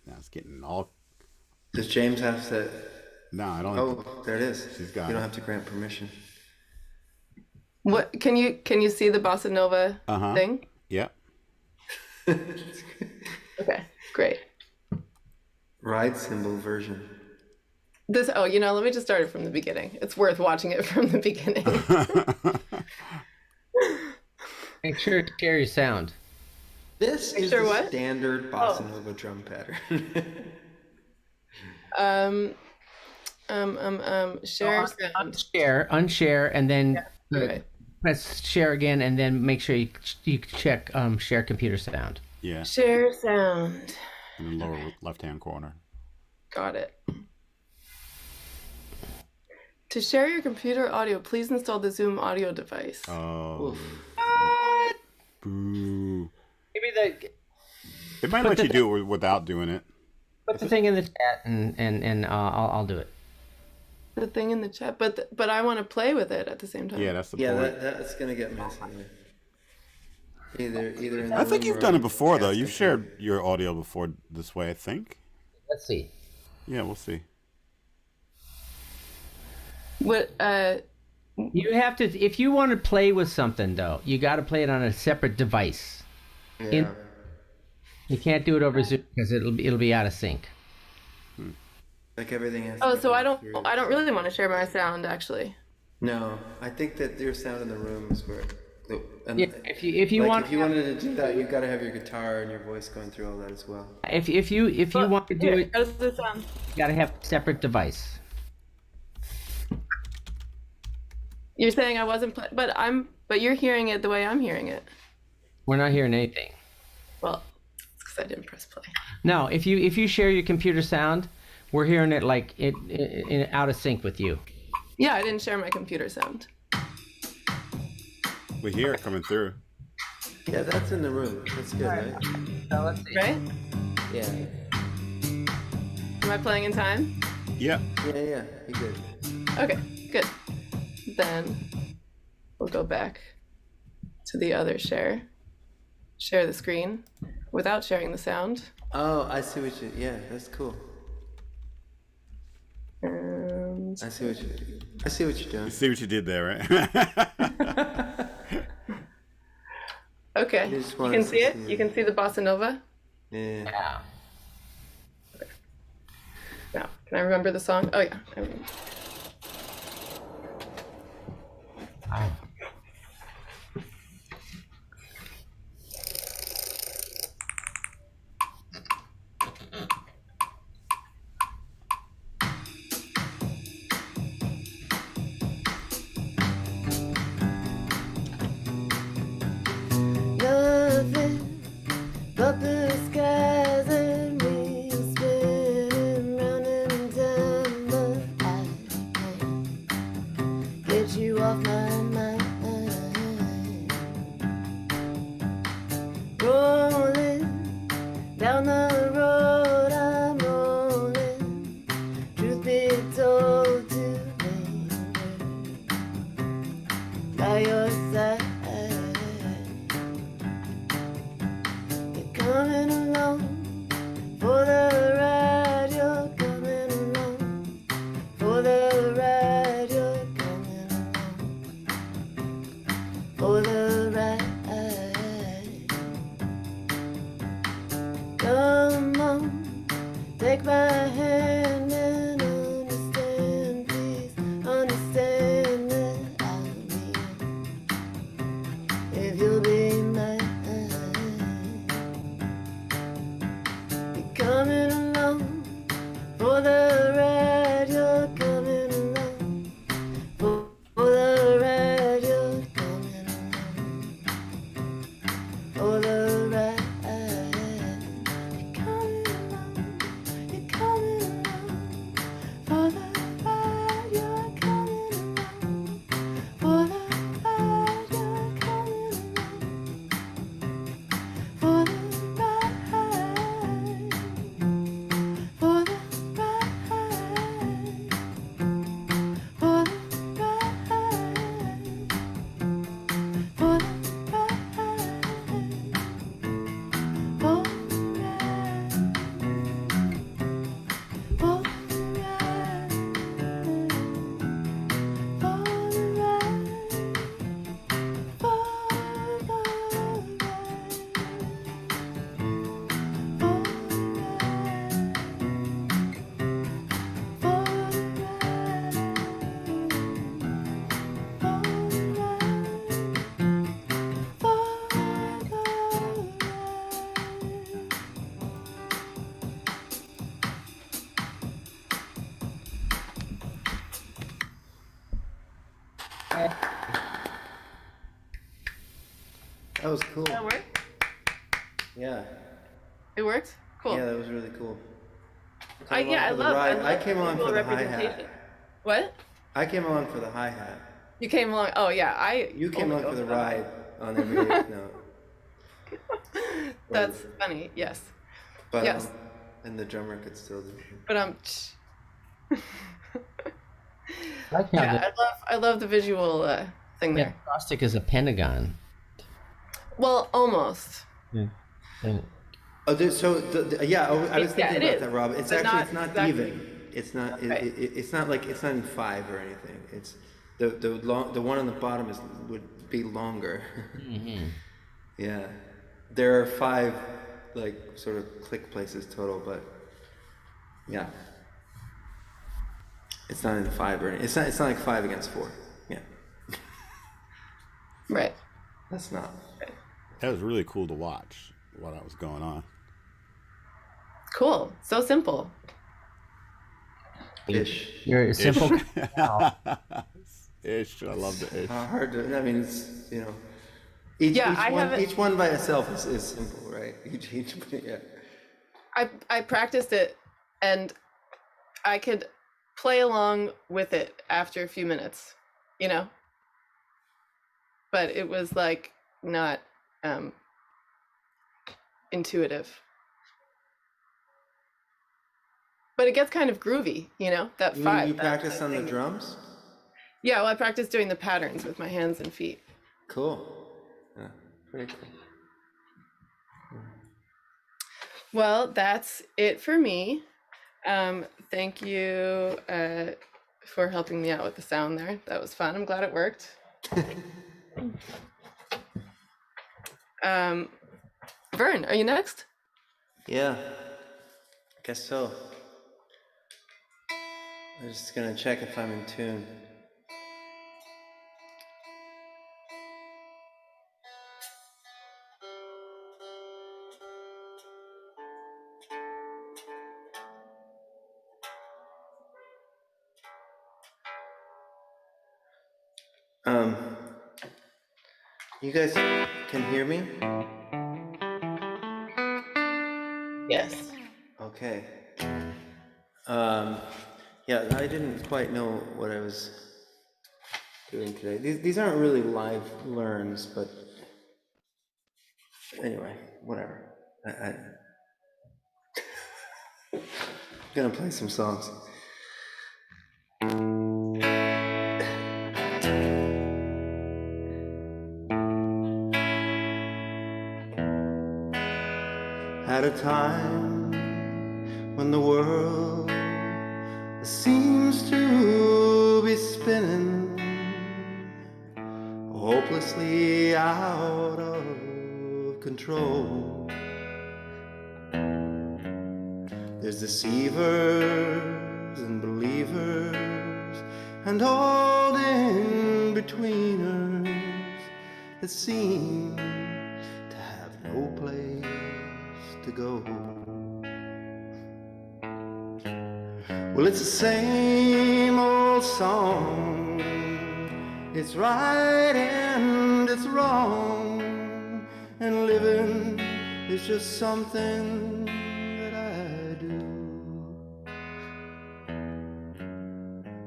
Now it's getting all. Does James have to? No, I don't. Oh, there it is. She's got You don't it. have to grant permission. What can you see the bossa nova thing? Yep. Okay, great. Ride cymbal version. This let me just start it from the beginning. It's worth watching it from the beginning. Make sure to share your sound. This is sure the what? standard bossa nova drum pattern. Share sound. Unshare, and then Right. press share again, and then make sure you check share computer sound. Yeah. Share sound. In the lower left-hand corner. Got it. To share your computer audio, please install the Zoom audio device. Oh. What? Boo. Maybe the It might let you do it without doing it. put the thing in the chat and I'll do it. The thing in the chat, but I want to play with it at the same time. Yeah, that's the Yeah, point. that's gonna get messy. Either in I think the you've room done or it before, though. Cat's You've computer. shared your audio before this way, I think. Let's see. Yeah, we'll see. What? You have to, if you want to play with something though, you got to play it on a separate device. Yeah. You can't do it over Zoom because it'll be out of sync. Like everything has. Oh, to so be I don't curated. really want to share my sound actually. No, I think that your sound in the room is where. And Yeah, if you like want, if you wanted to do that, you've got to have your guitar and your voice going through all that as well. if you want to do it, How does it sound? you got to have a separate device. You're saying I wasn't playing, but you're hearing it the way I'm hearing it. We're not hearing anything. Well, it's because I didn't press play. No, if you share your computer sound, we're hearing it like it out of sync with you. Yeah, I didn't share my computer sound. We hear it coming through. Yeah, that's in the room. That's good, right? So let's see. Right? Yeah. Am I playing in time? Yeah. Yeah. You good? Okay, good. Then we'll go back to the other share. Share the screen without sharing the sound. Oh, I see what you. Yeah, that's cool. And I see what you're You doing. see what you did there, right? okay, You just you wanted can to see it. see You can see the bossa nova. Yeah. Yeah. Now, can I remember the song? Oh yeah, I remember. Nothing but blue skies and me spinning round in time, but I can't get you off my mind. Rolling down the road, I'm rolling. Truth be told, to linger by your side. Coming along for the ride, you're coming along for the ride, you're coming along for the ride. Come on, take my hand and understand, please understand that I'll be if you'll be mine. Coming along for the ride, you're coming along for the ride, you're coming along for the ride. You're coming along, you're coming along for the ride, you're coming along for the ride, you're coming along for the That was cool. That work? Yeah. It worked? Cool. Yeah, that was really cool. I I love came on visual for the hi-hat. representation. What? I came along for the hi-hat. You came along. Oh yeah, You came only along go for the the hi- ride on every eighth note. That's funny. Yes. But, Yes. and the drummer could still do it. But I like how yeah, I love the visual thing the there. acrostic is a pentagon. Well, almost. And Oh, yeah, I was Yeah, thinking it about is, that, Rob. It's but actually, not it's not exactly. even. It's not, Okay. it's not like, it's not in 5 or anything. It's, the one on the bottom would be longer. Yeah. There are 5, like, sort of click places total, but, yeah. It's not in 5 or anything. It's not like 5 against 4. Yeah. Right. That's not. That was really cool to watch while that was going on. Cool. So simple. Ish. you're a simple. Ish. I love the ish. Hard to, I mean, it's, Yeah, each one by itself is simple, right? Each, yeah. I practiced it, and I could play along with it after a few minutes, but it was like not intuitive. But it gets kind of groovy, that You 5. You that practice on the thing. drums? Yeah, well, I practiced doing the patterns with my hands and feet. Cool. Yeah, pretty cool. Well, that's it for me. Thank you for helping me out with the sound there. That was fun. I'm glad it worked. Vern, are you next? Yeah, I guess so. I'm just gonna check if I'm in tune. You guys can hear me? Yes. Okay. Yeah, I didn't quite know what I was doing today. These aren't really live learns, but anyway, whatever. I'm gonna play some songs. At a time when the world seems to be spinning hopelessly out of control, there's deceivers and believers and all in betweeners that seem to have no place to go. Well, it's the same old song. It's right and it's wrong, and living is just something that I do.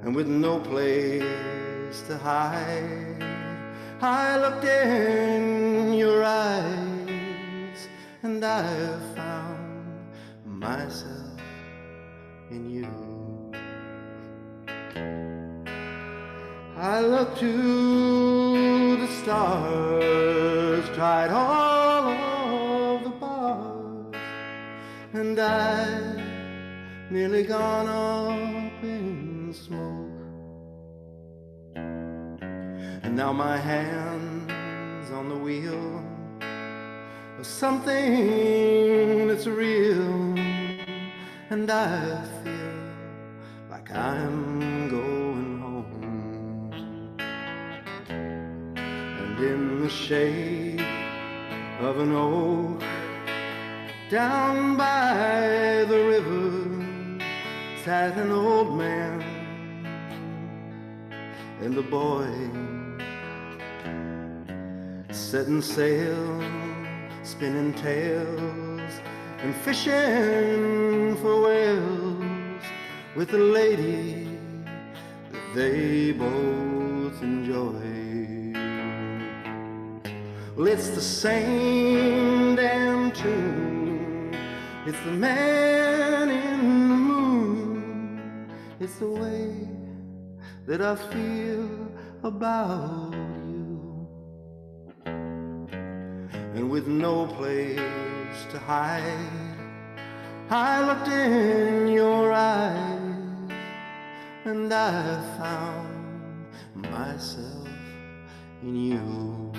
And with no place to hide, I looked in your eyes, and I found myself in you. I looked to the stars, tried all of the bars, and I nearly gone up in smoke. And now my hand's on the wheel of something that's real, and I feel like I'm going home. And in the shade of an oak down by the river sat an old man and a boy, setting sail, spinning tails, and fishing for whales with a lady they both enjoy. Well, it's the same damn tune. It's the man in the moon. It's the way that I feel about you. And with no place to hide, I looked in your eyes, and I found myself in you.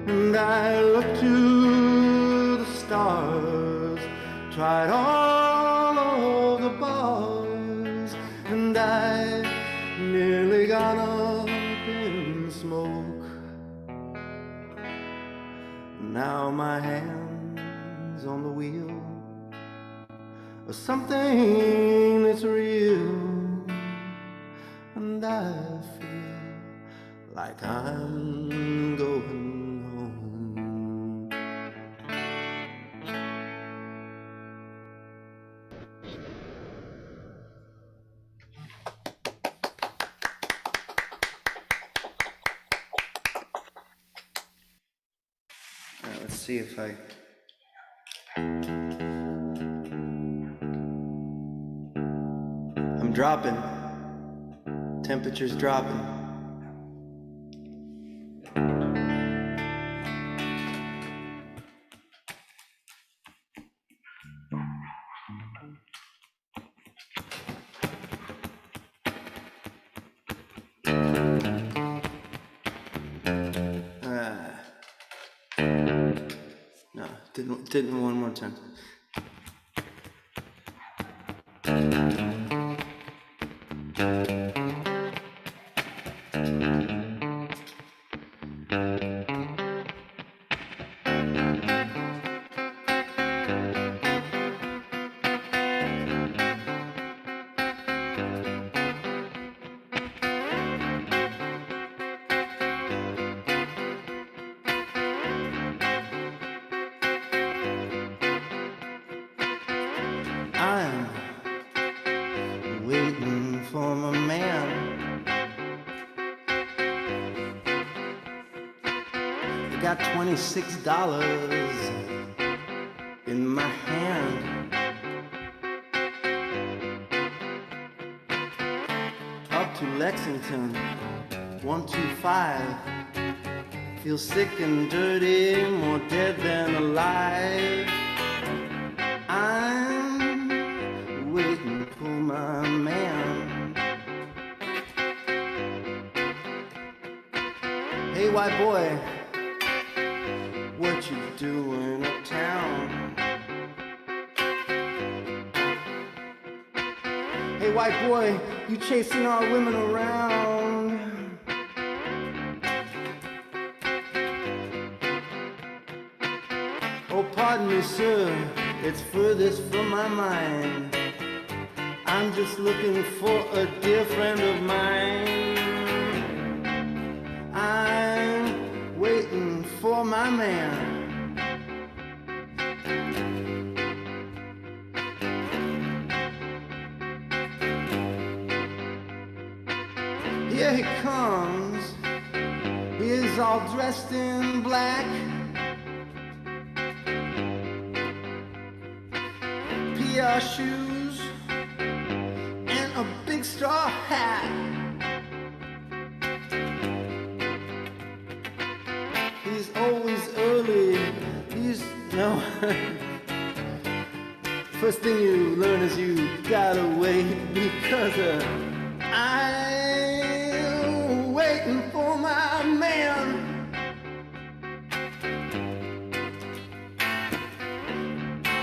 And I looked to the stars, tried all of the bars, and I nearly got up in smoke. Now my hands on the wheel of something that's real, and I feel like I'm going home. All right, let's see if I'm dropping. Temperature's dropping. No, didn't one more time. I'm waiting for my man. I got $26 in my hand. Up to Lexington, 125. Feel sick and dirty, more dead than alive. I'm waiting for my man. Hey, white boy, what you doing uptown? Hey, white boy, you chasing our women around? Oh, pardon me, sir, it's furthest from my mind. I'm just looking for a dear friend of mine. I'm waiting for my man. Here he comes. He is all dressed in black. PR shoes and a big straw hat. He's always early. No. First thing you learn is you gotta wait, because I'm waiting for my man.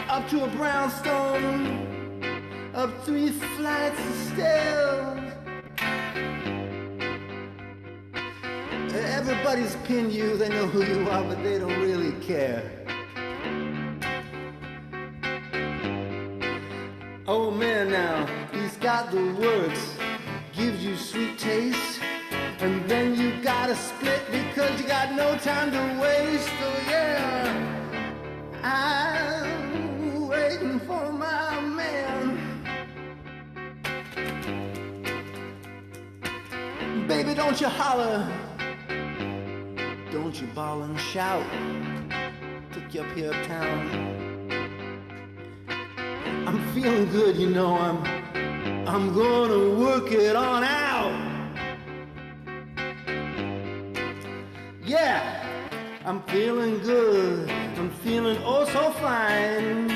Up to a brownstone, up 3 flights of stairs. Everybody's pinned you, they know who you are, but they don't really care. Oh man, now, he's got the works, gives you sweet taste, and then you gotta split because you got no time to waste. So yeah, I'm waiting for my man. Baby, don't you holler, don't you bawl and shout. Took you up here uptown. I'm feeling good, you know, I'm gonna work it on out. Yeah, I'm feeling good, I'm feeling oh so fine.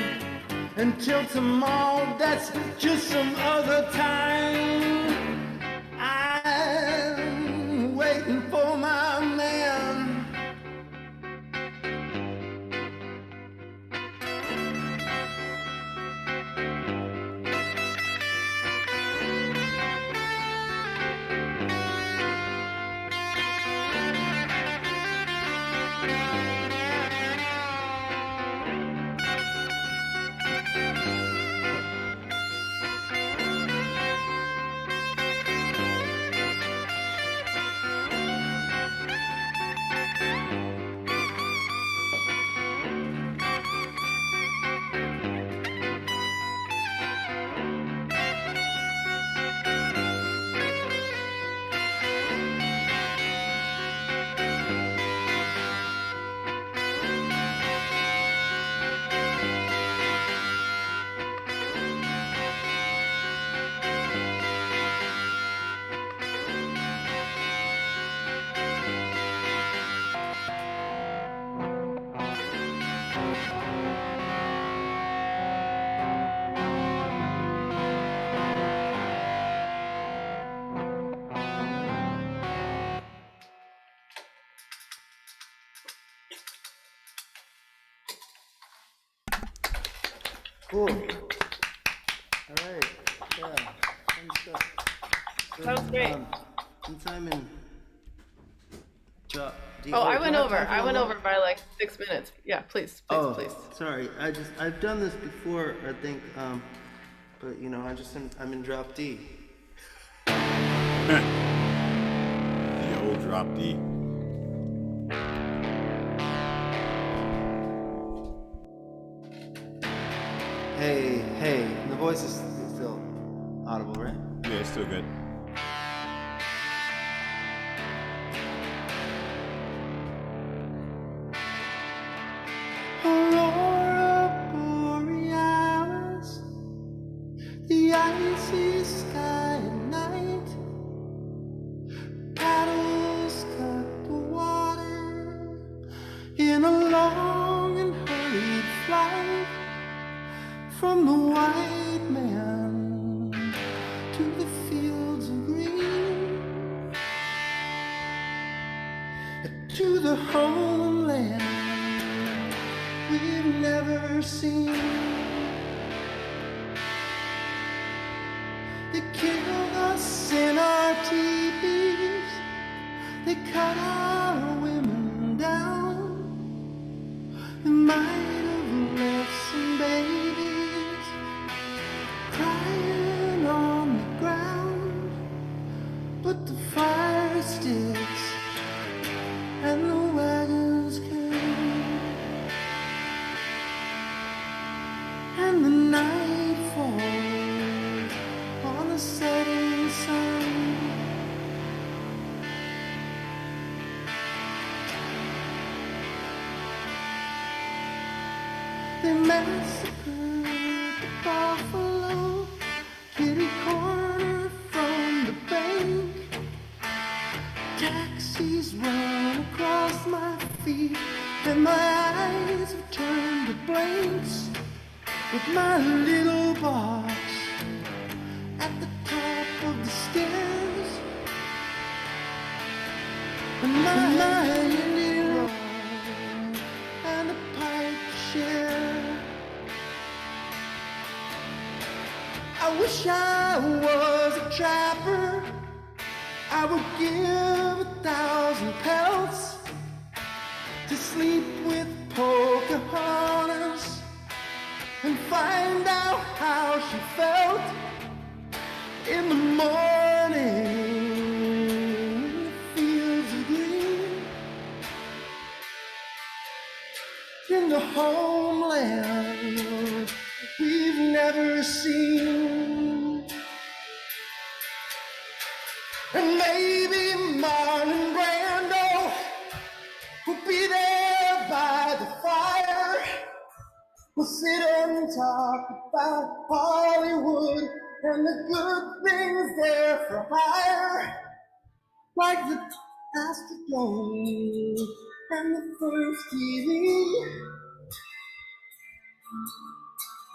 Until tomorrow, that's just some other time. I'm waiting for my man. Cool. All right. Yeah. Fun stuff. So, That was great. sometime in drop. Oh, I went over by like 6 minutes. Yeah, please, please. Sorry. I've done this before, I think, but you know, I'm in drop D. The old drop D. Hey, the voice is still audible, right? Yeah, it's still good. Aurora borealis, the icy sky at night, paddles cut the water in a long and hurried flight from the white man to the fields of green, to the homeland we've never seen. They killed us in our teepees, they cut our women down. They might have left some babies crying on the ground, but the fire sticks and the wagons came, and the night falls on the setting sun. They massacred the buffalo, kitty corner from the bank. Taxis run across my feet, and my eyes have turned to blanks. With my little box at the top of the stairs, and my Indian rod and a pipe to share. I wish I was a trapper, I would give 1,000 pelts to sleep with Pocahontas and find out how she felt in the morning in the fields of green, in the homeland we've never seen. And maybe We'll sit and talk about Hollywood and the good things there for hire, like the Astrodome and the first TV.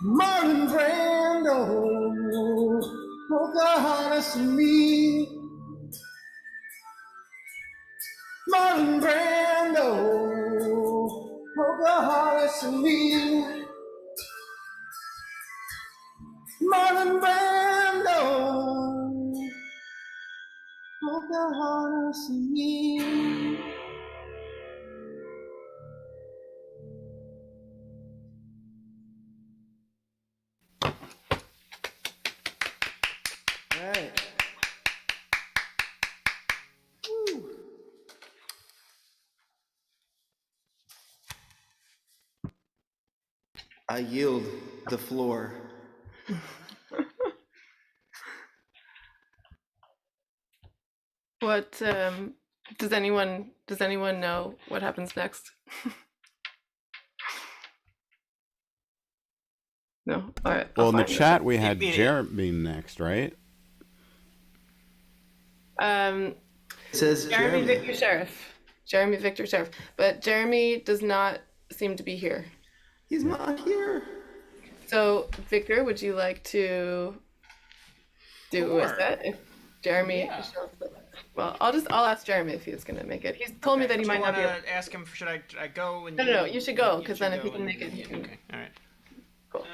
Marlon Brando, Pocahontas and me. Marlon Brando, Pocahontas and me. Marlon Brando, Pocahontas and me. All right. Woo. I yield the floor. What does anyone know what happens next? No. All right. Well, I'll in the find it. chat we had Jeremy next, right? It says Jeremy Jeremy. Victor Sheriff. Jeremy Victor Sheriff. But Jeremy does not seem to be here. He's not here. So, Victor, would you like to do a Sure. set? If Jeremy Yeah. shows up? Well, I'll ask Jeremy if he's gonna make it. He's told me that he Do might you not be able. want to ask him? Should I go? And No, you should go, 'cause should then if go he can and- make it, he yeah, can- Okay. All right. Cool.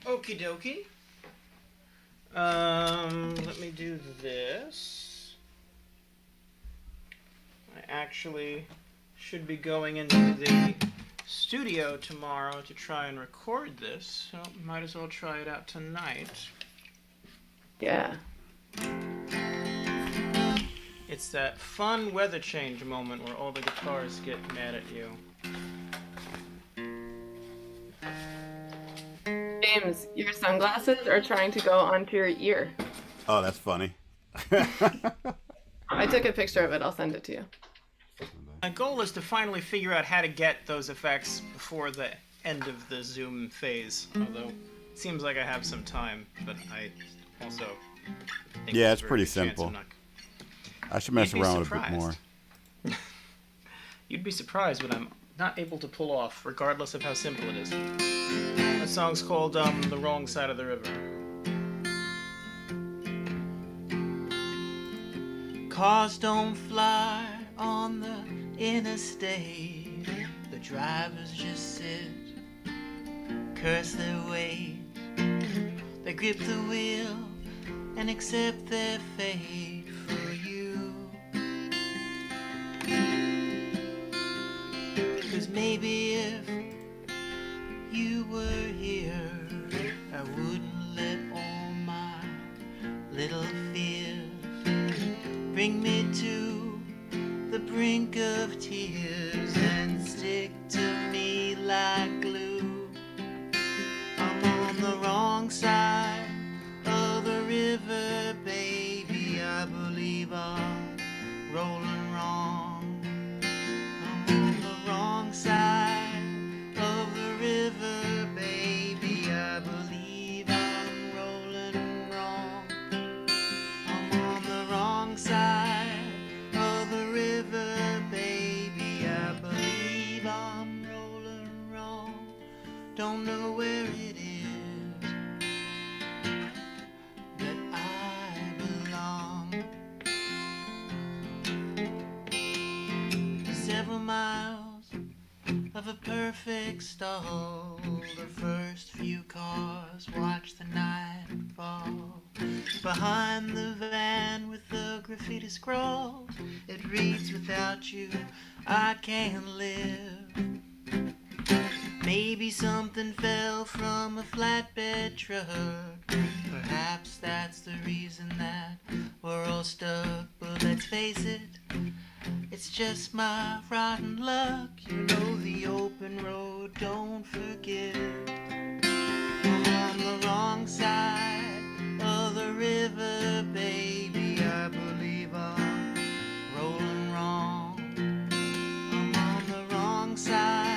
Okie dokie. Let me do this. I actually should be going into the studio tomorrow to try and record this, so might as well try it out tonight. Yeah. It's that fun weather change moment where all the guitars get mad at you. James, your sunglasses are trying to go onto your ear. Oh, that's funny. I took a picture of it. I'll send it to you. My goal is to finally figure out how to get those effects before the end of the Zoom phase, although it seems like I have some time, but I also think Yeah, there's it's a very pretty good chance I'm simple. not- I should mess You'd be around with it a bit more. surprised. You'd be surprised what I'm not able to pull off, regardless of how simple it is. The song's called The Wrong Side of the River. Cars don't fly on the interstate. The drivers just sit, curse their way. They grip the wheel and accept their fate for you. 'Cause maybe if you were here, I wouldn't let all my little fears bring me to the brink of tears and stick to me like glue. I'm on the wrong side of the river, baby. I believe I'm rolling wrong. I'm on the wrong side of the river, baby. I believe I'm rolling wrong. I'm on the wrong side of the river, baby. I believe I'm rolling wrong. Don't know where it is that I belong. Several miles of a perfect stall. The first few cars watch the night fall. Behind the van with the graffiti scroll, it reads, without you I can't live. Maybe something fell from a flatbed truck. Perhaps that's the reason that we're all stuck. But let's face it, it's just my rotten luck. You know the open road don't forgive. I'm on the wrong side of the river, baby. I believe I'm rolling wrong. I'm on the wrong side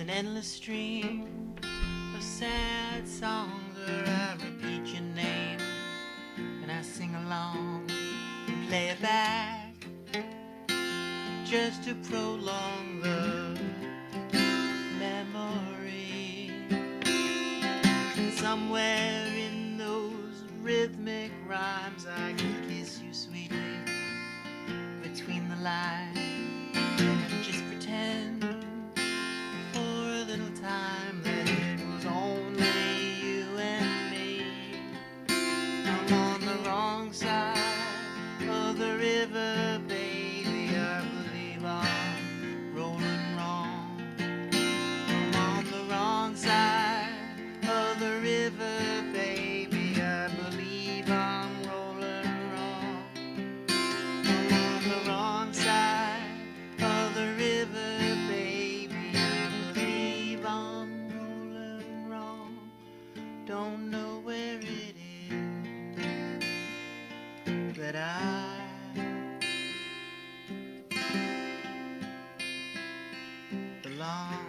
an endless stream of sad songs where I repeat your name and I sing along and play it back just to prolong the memory. And somewhere in those rhythmic rhymes I can kiss you sweetly between the lines and just pretend for a little time that it was only you and me. I'm on the wrong side of the river, baby. I believe I'm rolling wrong. I'm on the wrong side of the river, baby. I believe I'm rolling wrong. I'm on the wrong side of the river, baby. I believe I'm rolling wrong. Don't know where it is that I belong.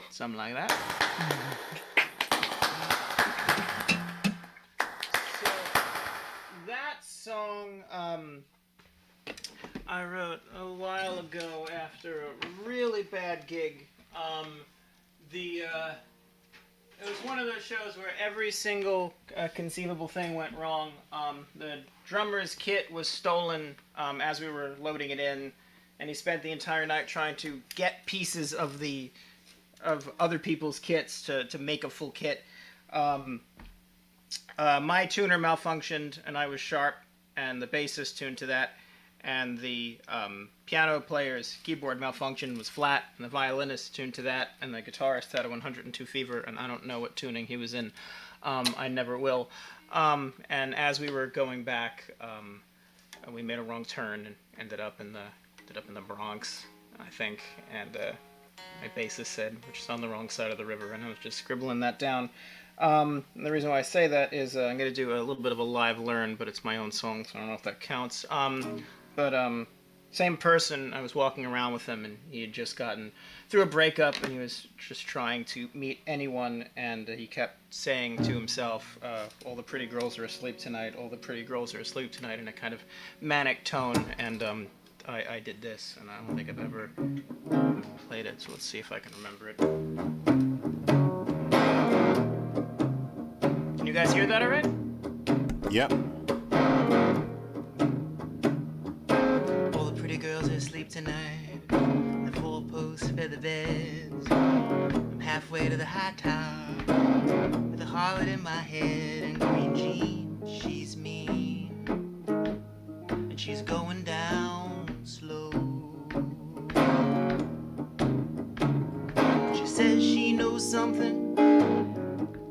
Something like that. So that song I wrote a while ago after a really bad gig. It was one of those shows where every single conceivable thing went wrong. The drummer's kit was stolen as we were loading it in, and he spent the entire night trying to get pieces of other people's kits to make a full kit. My tuner malfunctioned, and I was sharp, and the bassist tuned to that, and the piano player's keyboard malfunction was flat, and the violinist tuned to that, and the guitarist had a 102 fever, and I don't know what tuning he was in. I never will. And as we were going back, we made a wrong turn and ended up in the Bronx, I think, and my bassist said, which is on the wrong side of the river, and I was just scribbling that down. And the reason why I say that is I'm going to do a little bit of a live learn, but it's my own song, so I don't know if that counts. Same person, I was walking around with him, and he had just gotten through a breakup, and he was just trying to meet anyone, and he kept saying to himself, all the pretty girls are asleep tonight, all the pretty girls are asleep tonight, in a kind of manic tone, and I did this, and I don't think I've ever played it, so let's see if I can remember it. Can you guys hear that all right? Yep. All the pretty girls are asleep tonight. The four-post feather beds. I'm halfway to the high top with a heart in my head and green jeans. She's mean, and she's going down slow. She says she knows something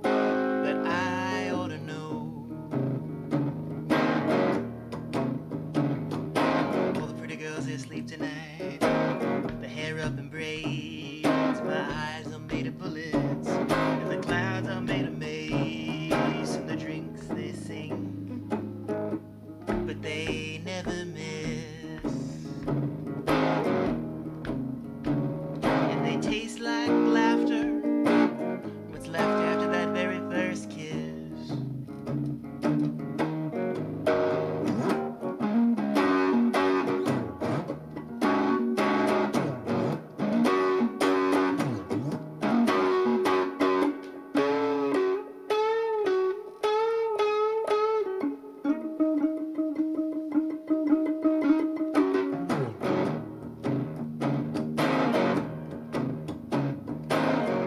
that I ought to know. All the pretty girls they sleep tonight, the hair up in braids. My eyes are made of bullets, and the clouds are made of mace, and the drinks they sing, but they never miss. And they taste like laughter, what's left after that very first kiss.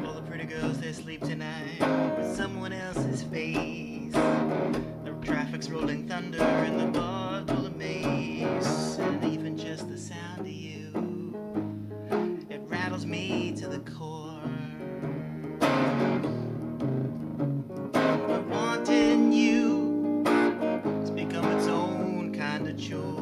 All the pretty girls they sleep tonight with someone else's face. The traffic's rolling thunder and the bar's full of mace. And even just the sound of you, it rattles me to the core. But wanting you has become its own kind of chore.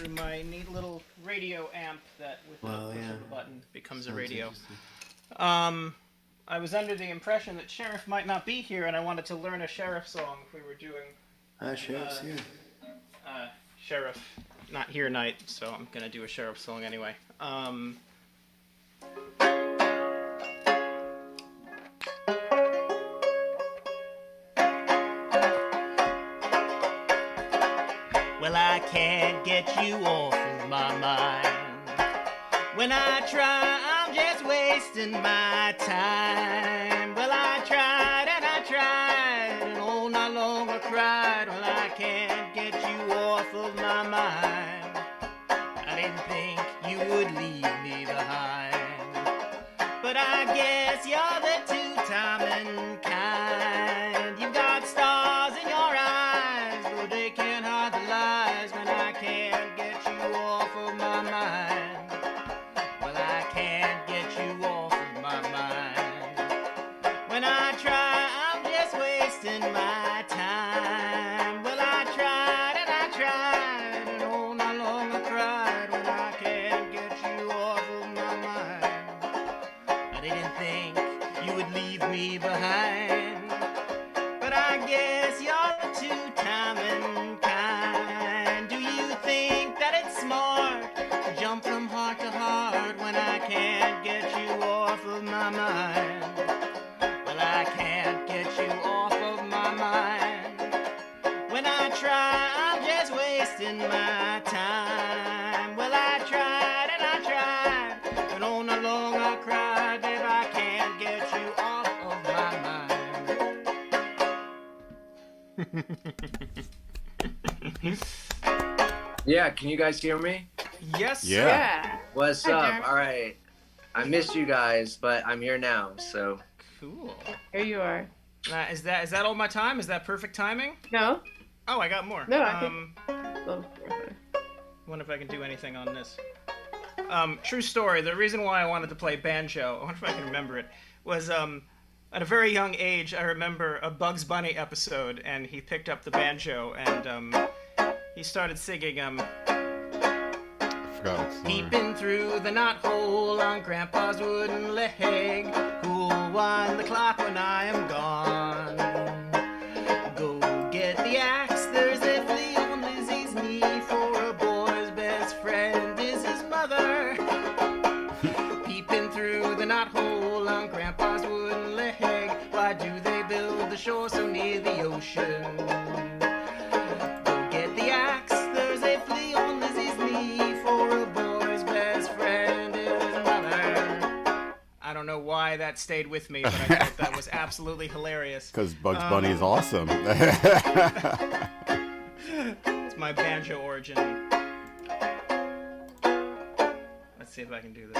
through my neat little radio amp that with the push of a button becomes a radio. I was under the impression that Sheriff might not be here, and I wanted to learn a Sheriff song if we were doing... Sheriff's here. Sheriff not here night, so I'm gonna do a Sheriff song anyway. Well, I can't get you off of my mind. When I try, I'm just wasting my time. Well, I tried and I tried, and all night long I cried. Well, I can't get you off of my mind. I didn't think you would leave me behind, but I guess you're the two-timing kind. You've got stars in your eyes, but they can't hide the lies. When I can't get you off of my mind. Well, I can't get you off of my mind. When I try, I'm just wasting my time. Well, I tried and I tried, and all night long I cried. When I can't get you off of my mind. I didn't think you would leave me behind, but I guess you're the two-timing kind. Do you think that it's smart to jump from heart to heart when I can't get you off of my mind? Well, I can't get you off of my mind. When I try, I'm just wasting my time. Well, I tried and I tried, and all night long I cried. Babe, I can't get you off of my mind. Yeah, can you guys hear me? Yes. Yeah. What's Hi, up? Derek. All right. I missed you guys, but I'm here now, so. Cool. Here you are. Is that all my time? Is that perfect timing? No? Oh, I got more. No, I think... Oh, Wonder if I can do anything on this. True story. The reason why I wanted to play banjo, I wonder if I can remember it, was at a very young age, I remember a Bugs Bunny episode, and he picked up the banjo, and he started singing, peeping through the knothole on Grandpa's wooden leg, who'll wind the clock when I am gone. Go get the axe, there's a flea on Lizzie's knee, for a boy's best friend is his mother. Peeping through the knothole on Grandpa's wooden leg, why do they build the shore so near the ocean? Go get the axe, there's a flea on Lizzie's knee, for a boy's best friend is his mother. I don't know why that stayed with me, but I thought that was absolutely hilarious. Because Bugs Bunny is awesome. It's my banjo origin. Let's see if I can do this.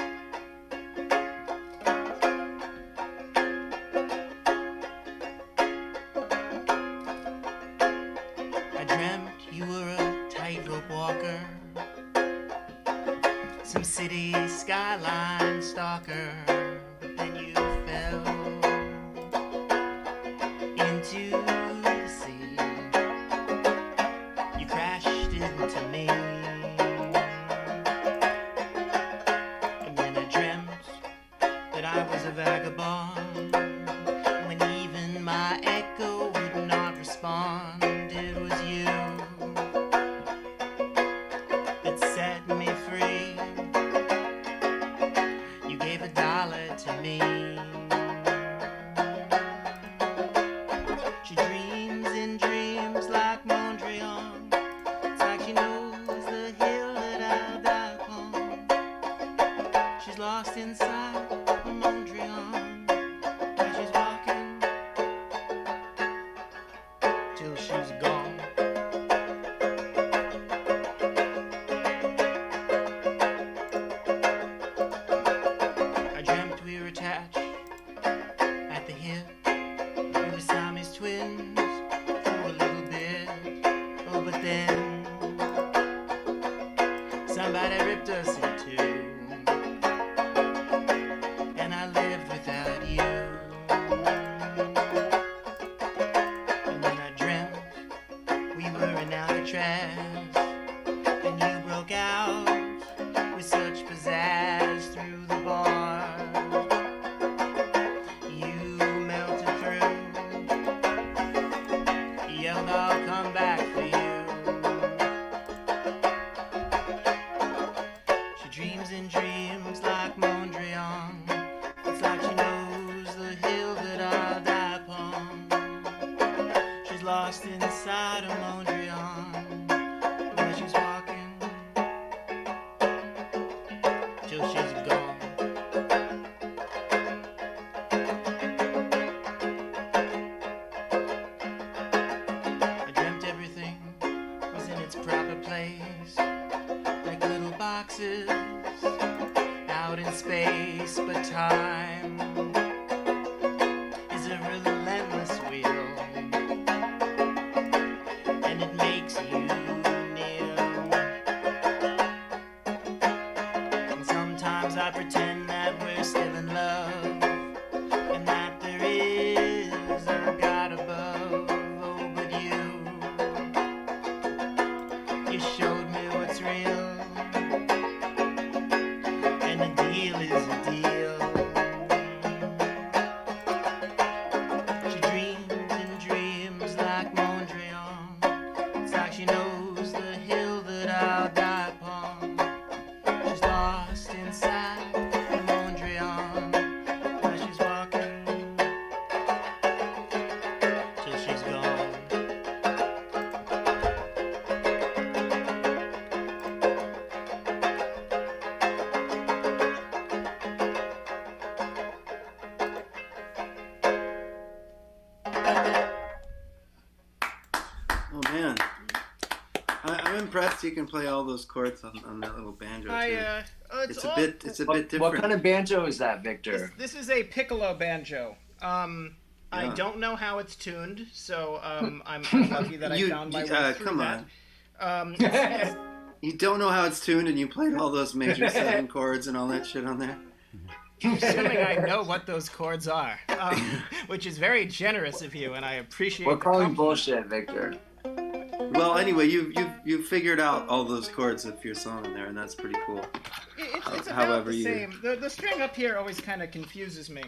I dreamt you were a tightrope walker, some city skyline stalker, but then you fell into the sea. You crashed into me, and then I dreamt that I was a vagabond, when even my echo would not respond. It was you that set me free. You gave $1 to me. She dreams in dreams like Mondrian. It's like she knows the hill that I'll die upon. She's lost inside Mondrian as she's walking till she's gone. I dreamt we were attached at the hip. We were Siamese twins for a little bit. Oh, but then somebody ripped us in two, and I lived without you. And then I dreamt we were in Alcatraz, and you broke out place, like little boxes out in space, but time is a relentless wheel, and it makes you kneel. And sometimes I pretend that we're still in love, and that there is a God above. Oh, but you showed me what's real, and a deal is a deal. She dreams and dreams like Mondrian. It's like she knows the hill that I'll die upon. She's lost inside Mondrian. Now she's walking till she's gone. Oh man, I'm impressed you can play all those chords on that little banjo too. It's a bit different. What kind of banjo is that, Victor? This is a piccolo banjo. I don't know how it's tuned, so I'm lucky that I found my way through come that. on. You don't know how it's tuned, and you played all those major 7 chords and all that shit on there. Assuming I know what those chords are, which is very generous of you, and I appreciate. We're the calling compliment. bullshit, Victor. Well, anyway, you figured out all those chords of your song in there, and that's pretty cool. It's about However the you- same. The string up here always kind of confuses me.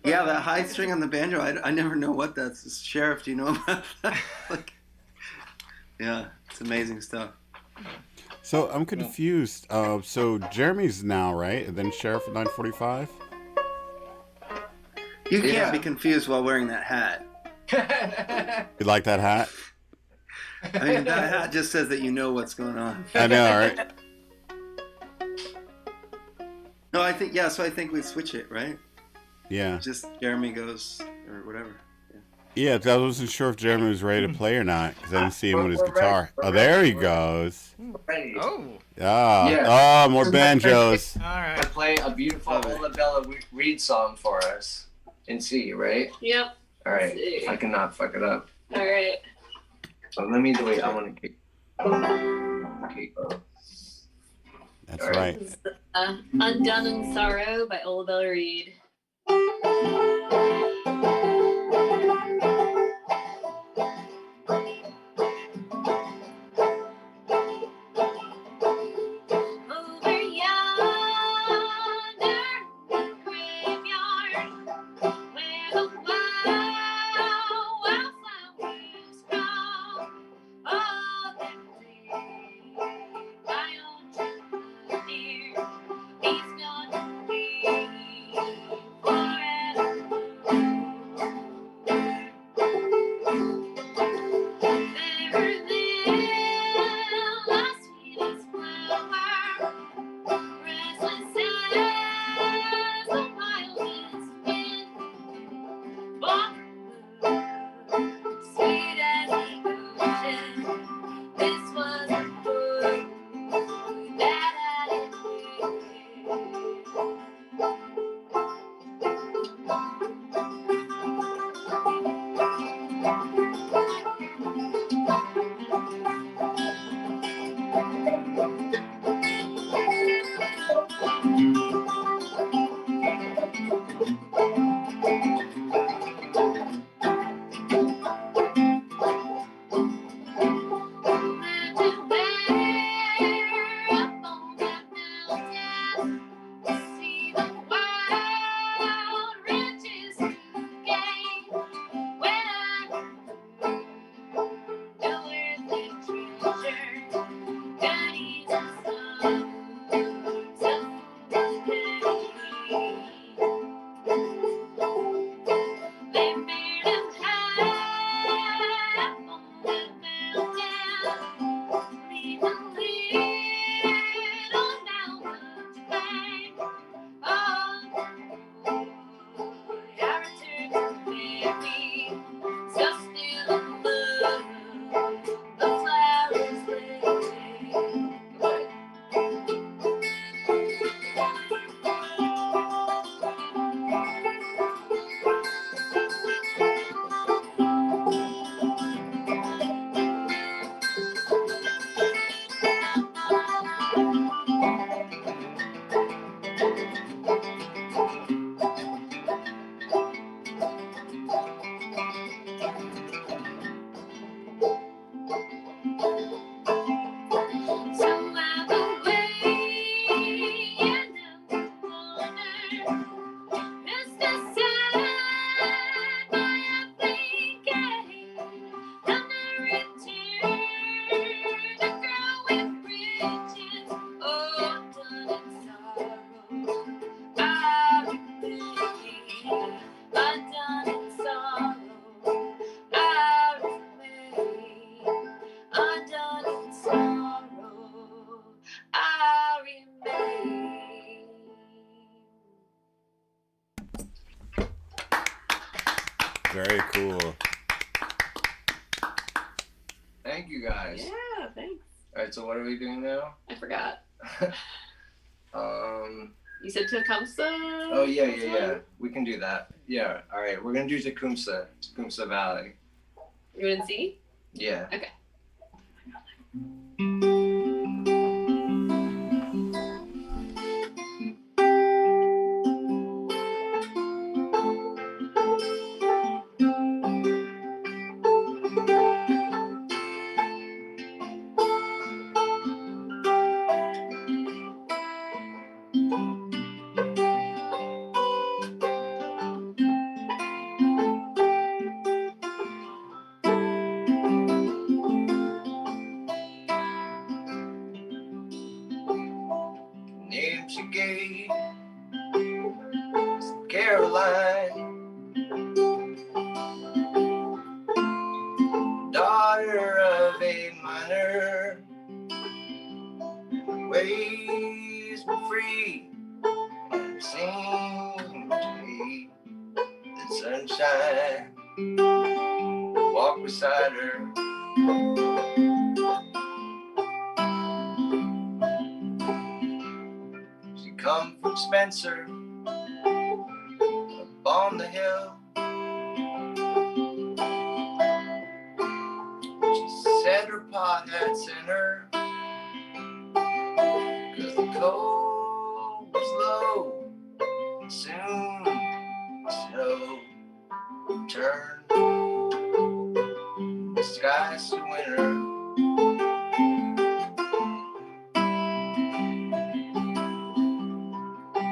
Yeah, that high string on the banjo, I never know what that's. Sheriff, do you know about that? Like, yeah, it's amazing stuff. So I'm confused. So Jeremy's now, right? And then Sheriff at 9:45? You can't Yeah. be confused while wearing that hat. You like that hat? I mean, that hat just says that you know what's going on. I know, right? No, I think, yeah, so I think we switch it, right? Yeah. Just Jeremy goes, or whatever. Yeah, 'cause I wasn't sure if Jeremy was ready to play or not, because I didn't see him with his guitar. Oh, there he goes. Ready. Oh, Ah, Yeah. oh, more banjos. all To right. play a beautiful Ola Bella Reed song for us in C, right? Yep. All right. C. I cannot fuck it up. All right. So let me do it. I want to keep. Okay. That's All right. right. Undone in Sorrow by Ola Bella Reed. Over yonder graveyard, where the wildflowers grow, oh, that day, my own true dear, he's gonna be forever. Fairer than the sweetest flower, restless as the wildest wind, but sweet as the ocean. This was a book that I had They made him have on that mountain, leave a little down the bank. Oh, I returned to Mary, so still in love, the flowers lay. Very cool. Thank you guys. Yeah, thanks. All right, so what are we doing now? I forgot. Um. You said Tecumseh? Oh yeah. We can do that. Yeah. All right, we're gonna do Tecumseh Valley. You're in C? Yeah. Okay. Name she gave Caroline, daughter of a miner, ways were free, and it seemed to me that sunshine walked beside her. She come from Spencer, up on the hill. She said her pa had sent her, 'cause the cold was low, and soon the snow turned the skies to winter.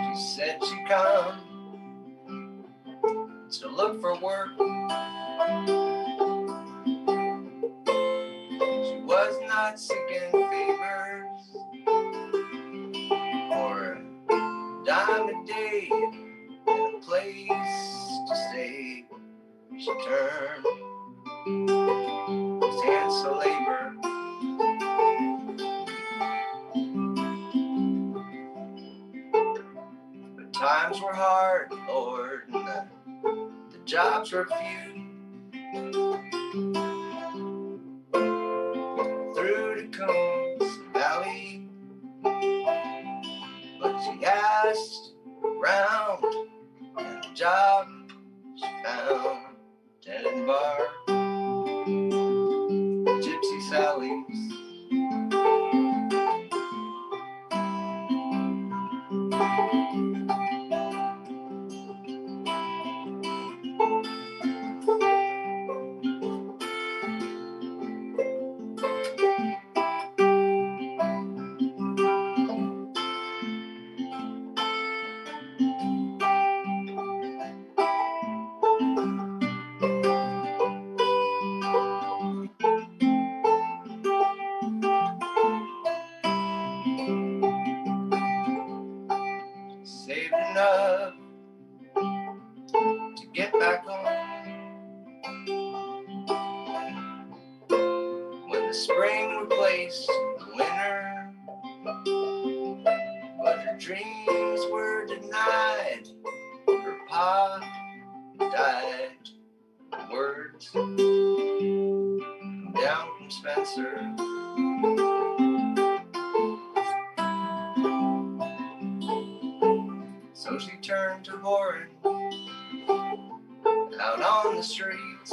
She said she'd come to look for work. She was not seeking favors or a dime a day and a place to stay. She turned his hands to labor. But times were hard, Lord, and the jobs were few. Through the Coons Valley, but she asked around, and the job she found, tending bar, Gypsy Sally's. Saved enough to get back home when the spring replaced the winter, but her dreams were denied. Her pa died. The words come down from Spencer. So she turned to Warren out on the streets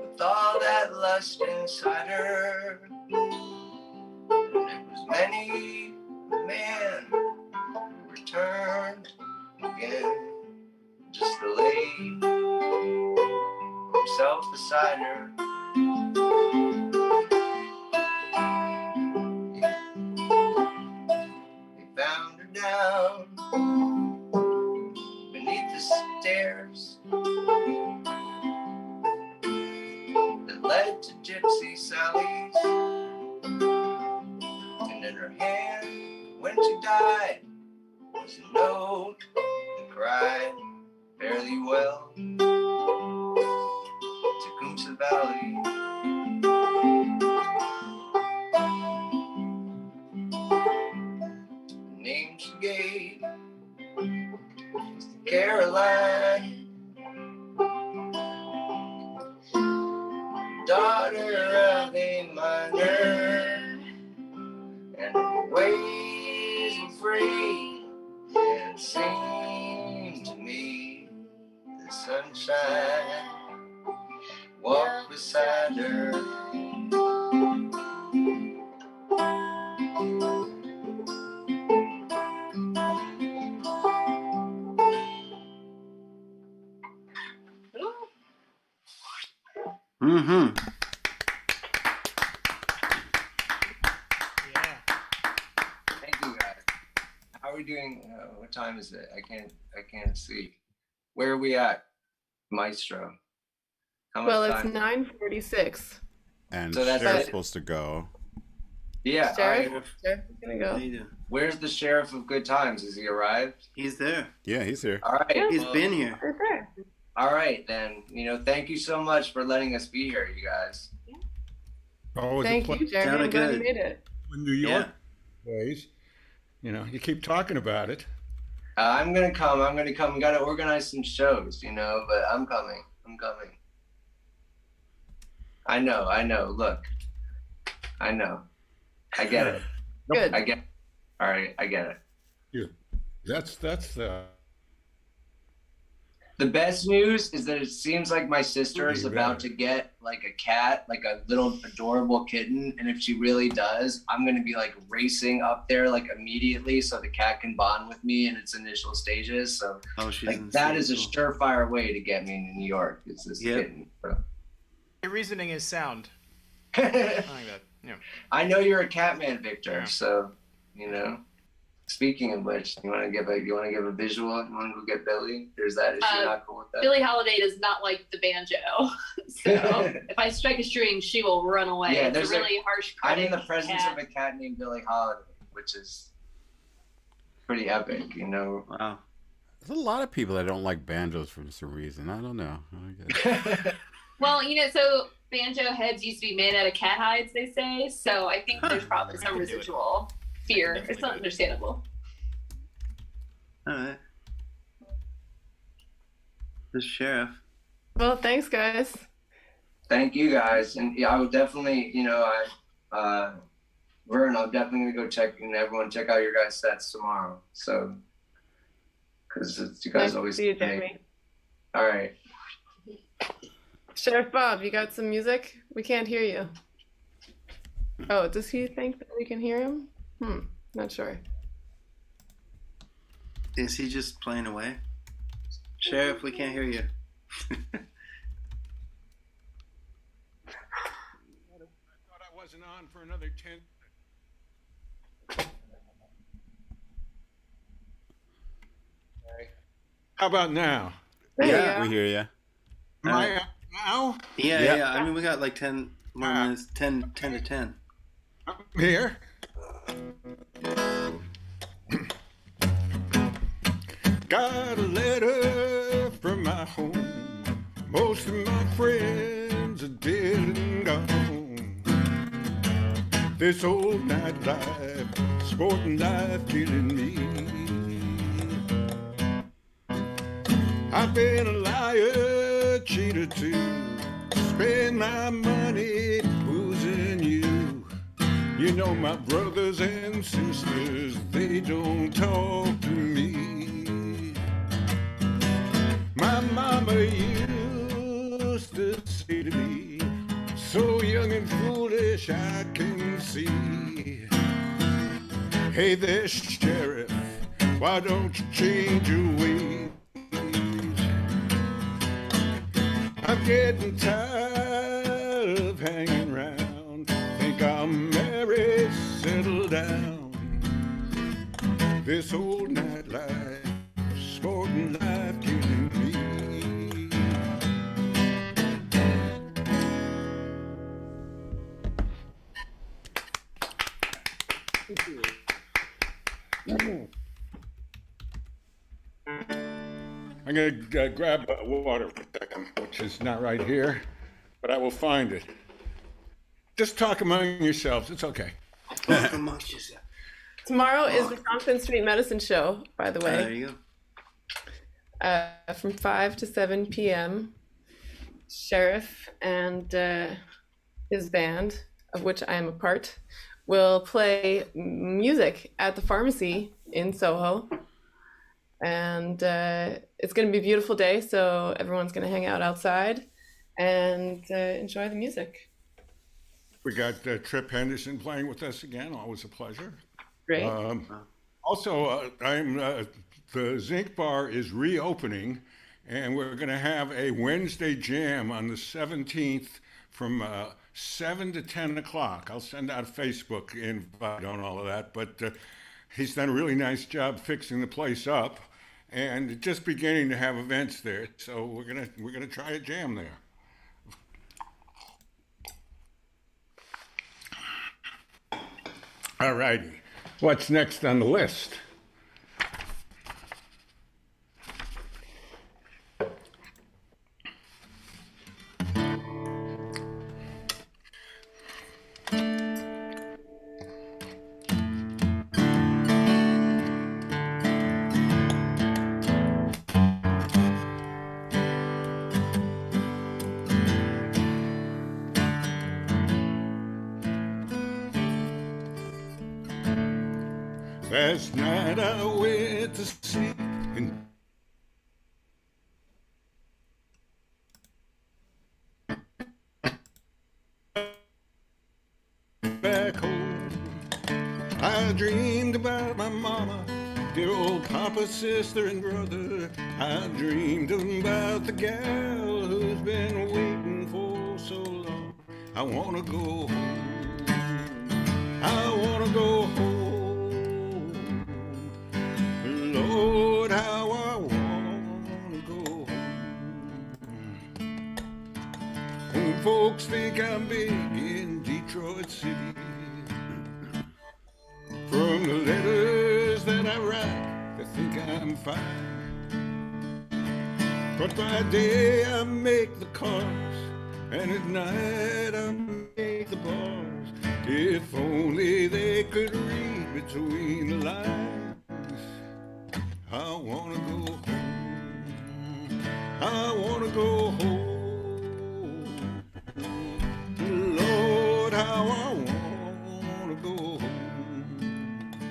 with all that lust inside her. And it was many a man who returned again just to lay himself beside her. They found her down beneath the stairs that led to Gypsy Sally's. And in her hand, when she died, was a note that cried, "Fare thee well, Tecumseh Valley." The name she gave was land. Daughter of a miner, and her ways were free, and it seemed to me the sunshine walked beside her. Mm-hmm. Yeah. Thank you guys. How are we doing? What time is it? I can't see. Where are we at, Maestro? How much Well, it's time? 9:46. And So that's Sheriff's it. supposed to go. Yeah. Sheriff, Sheriff is gonna How go. you doing? Where's the Sheriff of Goodtimes? Has he arrived? He's there. Yeah, he's here. All right. He's well, been here. Right there. All right, then. Thank you so much for letting us be here, you guys. Always Thank a pleasure you, Jeremy. Sounded I'm glad you good. made it. in New York. Ways. You know, you keep talking about it. I'm gonna come. We gotta organize some shows, but I'm coming. I know. Look, I know. I get it. Good. I get it. All right, I get it. That's The best news is that it seems like my sister is Pretty about rare. to get like a cat, like a little adorable kitten. And if she really does, I'm going to be like racing up there like immediately so the cat can bond with me in its initial stages. So She's like in that is a Seattle. surefire way to get me into New York. It's this Yep. kitten. Bro. Your reasoning is sound. I like that. Yeah. I know you're a cat man, Victor. Yeah. So, speaking of which, you want to give a visual? You want to go get Billy? There's that issue. Not cool with that. Billie Holiday does not like the banjo. So if I strike a string, she will run away. Yeah, it's a there's really harsh I'm critic in the presence cat. of a cat named Billie Holiday, which is pretty epic, Wow. There's a lot of people that don't like banjos for some reason. I don't know. I get it. Well, so banjo heads used to be made out of cat hides, they say. So I think there's probably some can do it. residual fear. Definitely It's not do it. understandable. All right. The sheriff. Well, thanks, guys. Thank you guys, and yeah, I would definitely, Vern, I'm definitely gonna go check, and everyone check out your guys' sets tomorrow. So, because you guys Nice to always see you, Jeremy. All right. Sheriff Bob, you got some music? We can't hear you. Oh, does he think that we can hear him? Not sure. Is he just playing away? Sheriff, we can't hear you. I thought I wasn't on for another 10. How about now? There you Yeah, go. we hear you. Am I out now? Yeah, Yeah. yeah. I mean, we got like 10 more Ah. minutes. 10 to 10. I'm here. Got a letter from my home. Most of my friends are dead and gone. This old nightlife, sporting life killing me. I've been a liar, cheater too. Spend my money boozing you. You know my brothers and sisters, they don't talk to me. My mama used to say to me, so young and foolish I can see. Hey there, Sheriff, why don't you change your ways? I'm getting tired of hanging around. Think I'll marry, settle down. This old nightlife, sporting life killing me. I'm going to grab water for a second, which is not right here, but I will find it. Just talk among yourselves. It's okay. Amongst yourself. Tomorrow is the Thompson Street Medicine Show, by the There way. you from 5 to 7 p.m. Sheriff and his band, of which I am a part, will play music at the pharmacy in Soho. And it's going to be a beautiful day, so everyone's going to hang out outside and enjoy the music. We got Trip Henderson playing with us again. Always a pleasure. Great. Also, the Zinc Bar is reopening, and we're going to have a Wednesday jam on the 17th from 7 to 10 o'clock. I'll send out a Facebook invite on all of that, but he's done a really nice job fixing the place up and just beginning to have events there. So we're gonna try a jam there. All righty. What's next on the list? Last night I went to sleep and back home. I dreamed about my mama, dear old papa, sister, and brother. I dreamed about the gal who's been waiting for so long. I wanna go home. I wanna go home. Lord, how I wanna go home. When folks think I'm big in Detroit City, from the letters that I write, they think I'm fine. But by day I make the cars, and at night I make the bars. If only they could read between the lines. I wanna go home. I wanna go home. Lord, how I wanna go home.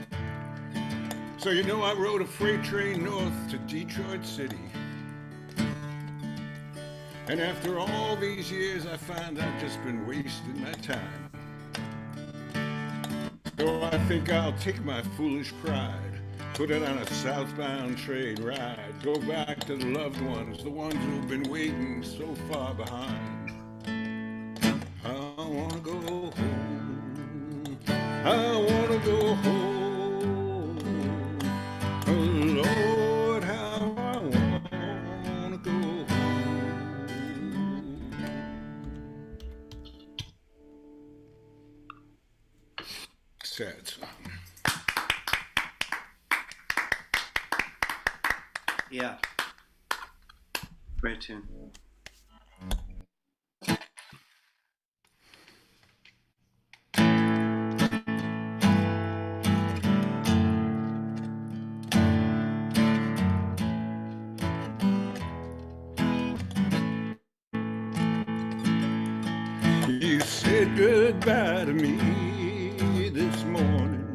So you know I rode a freight train north to Detroit City. And after all these years I find I've just been wasting my time. So I think I'll take my foolish pride, put it on a southbound train ride, go back to the loved ones, the ones who've been waiting so far behind. I wanna go home. I wanna go home. Oh, Lord, how I wanna go home. Sad song. Yeah. Great tune. You said goodbye to me this morning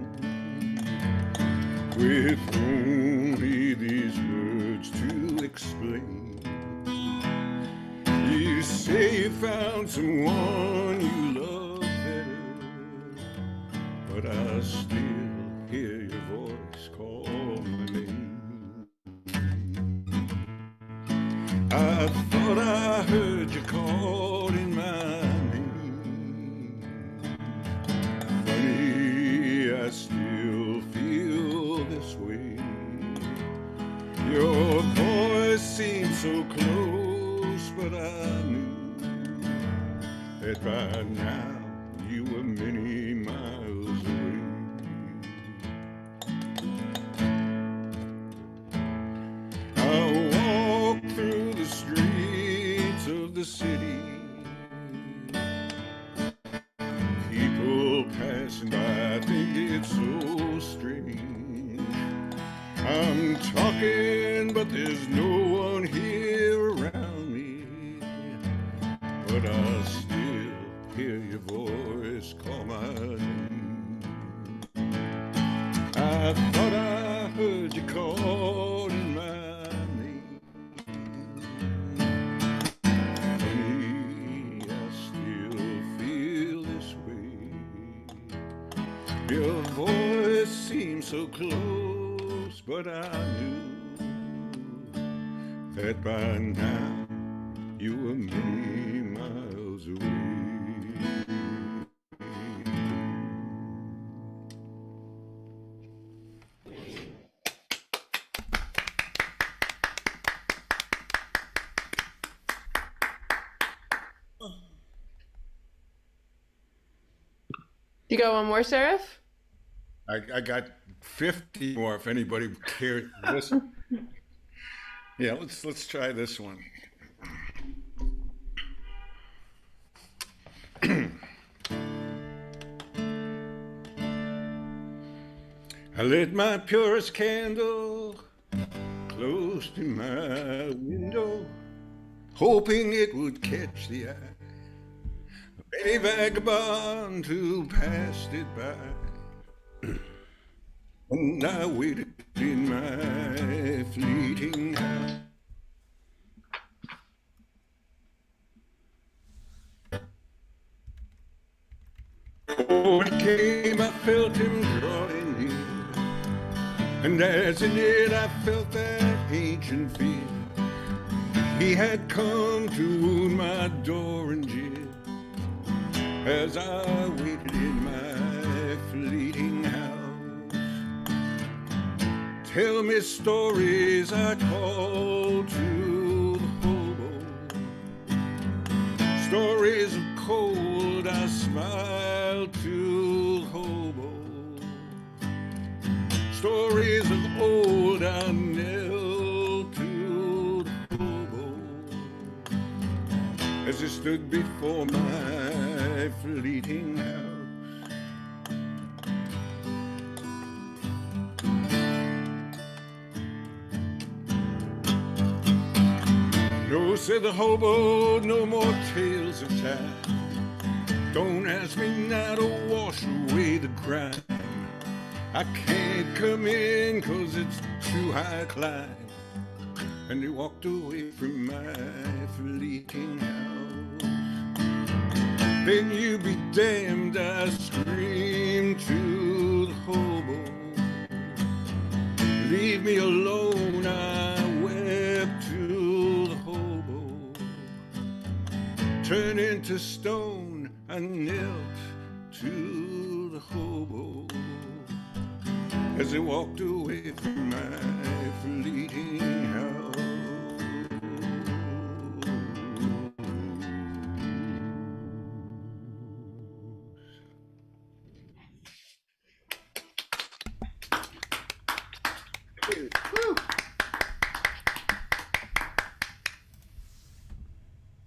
with only these words to explain. You say you found someone you love better, but I still hear your voice call my name. I thought I heard you calling my name. Funny, I still feel this way. Your voice seemed so close, but I knew that by now you were many miles away. I walk through the streets of the city, people passing by think it's so strange. I'm talking, but there's no voice call my name. I thought I heard you calling my name. Honey, I still feel this way. Your voice seems so close, but I knew that by now you were many miles away. You got one more, Sheriff? I got 50 more if anybody cares to listen. Yeah, let's try this one. I lit my purest candle close to my window, hoping it would catch the eye. A vagabond who passed it by. And I waited in my fleeting house. Oh, when it came, I felt him drawing near. And as he did, I felt that ancient fear. He had come to wound my door and jeer. As I waited in my fleeting house, tell me stories I told to the hobo, stories of cold I smiled to the hobo, stories of old I knelt to the hobo, as he stood before my fleeting house. No, said the hobo, no more tales of time. Don't ask me now to wash away the crime. I can't come in 'cause it's too high a climb. And he walked away from my fleeting house. Then you be damned, I screamed to the hobo. Leave me alone, I wept to the hobo. Turn into stone, I knelt to the hobo. As he walked away from my fleeting house.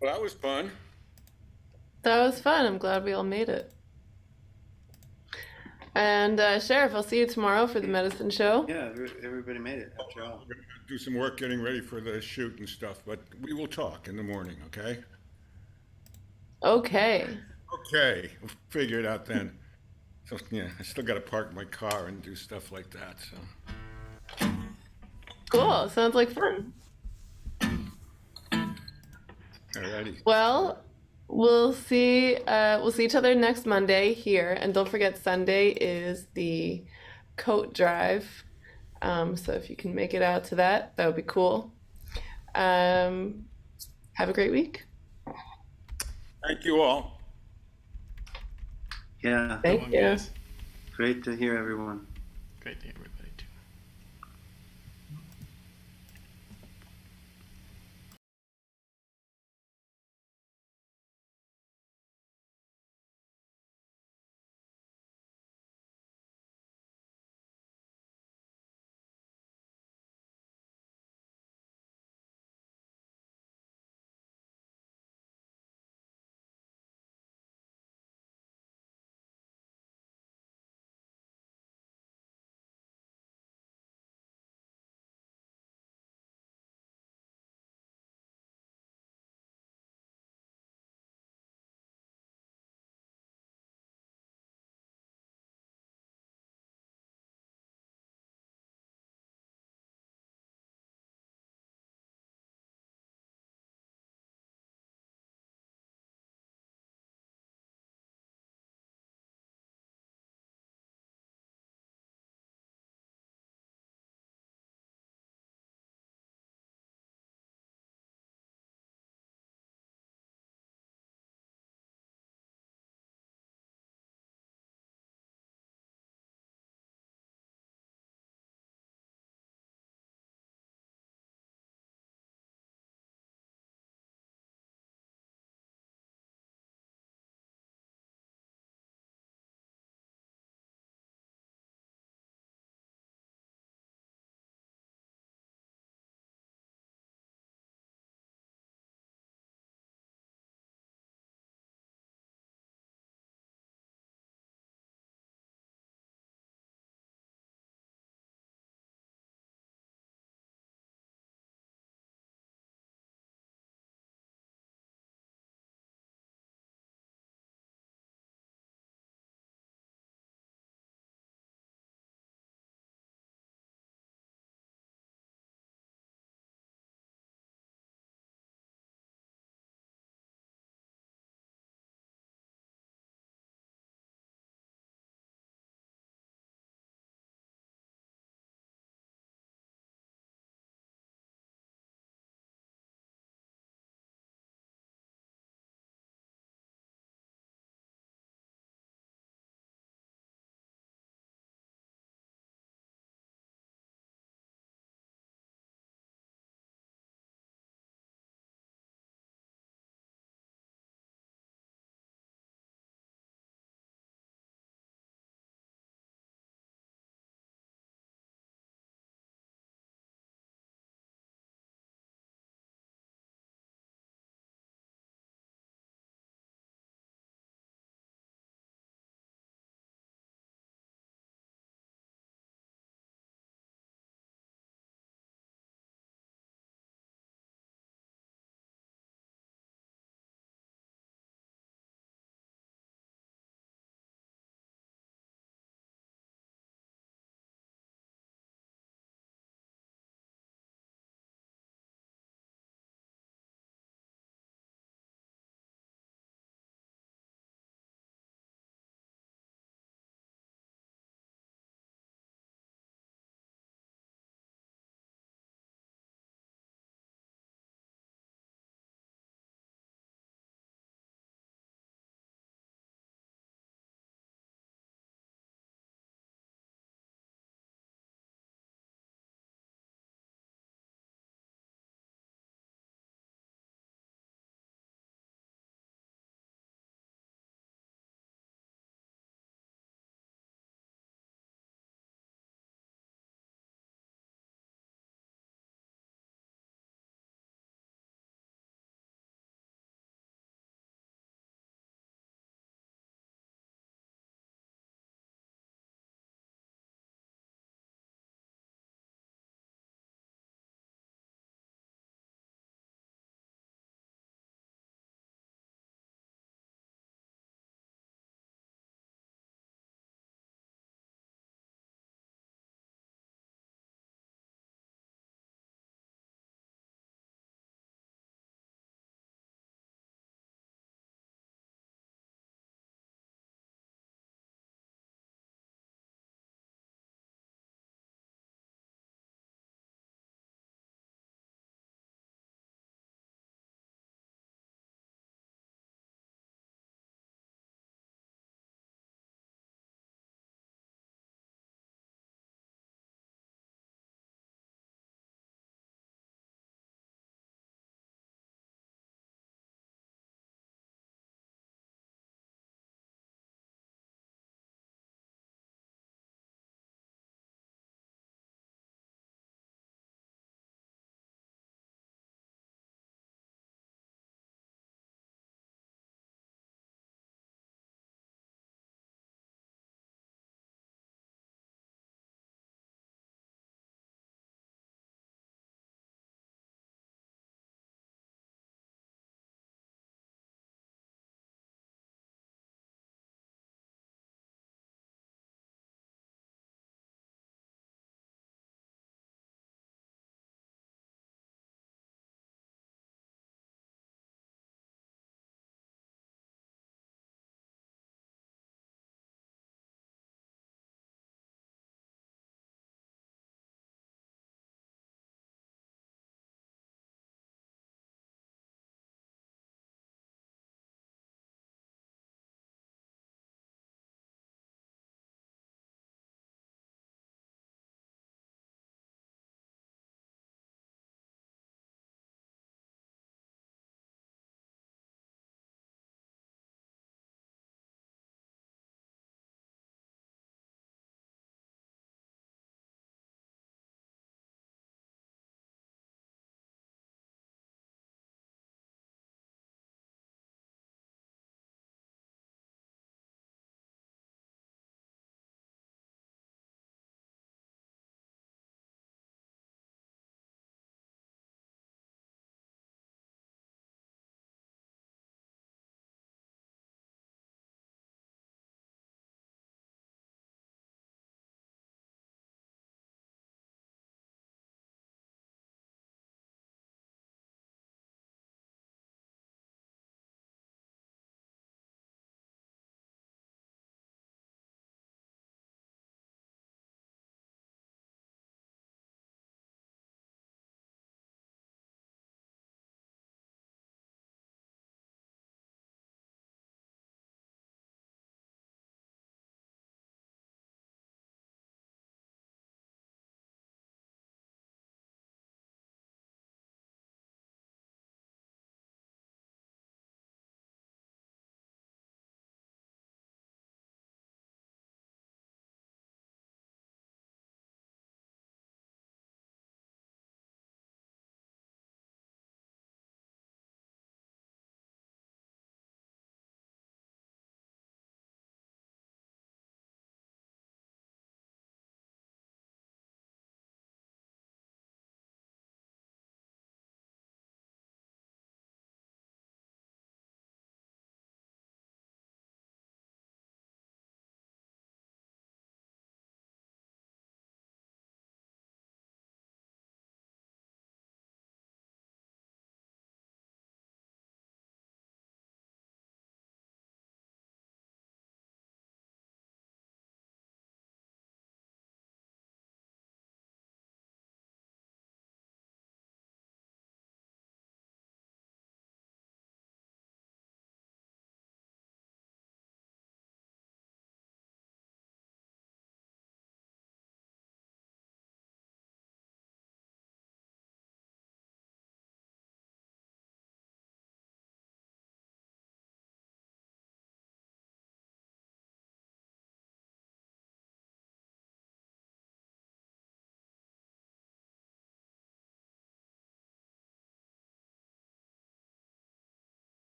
Well, that was fun. That was fun. I'm glad we all made it. And Sheriff, I'll see you tomorrow for the medicine show. Yeah, everybody made it after all. I'm gonna do some work getting ready for the shoot and stuff, but we will talk in the morning, okay? Okay. Okay, we'll figure it out then. So, yeah, I still got to park my car and do stuff like that, so. Cool. Sounds like fun. Alrighty. Well, we'll see each other next Monday here, and don't forget Sunday is the coat drive. So if you can make it out to that, that would be cool. Have a great week. Thank you all. Yeah, Thank you. great to hear everyone. Great to hear everybody.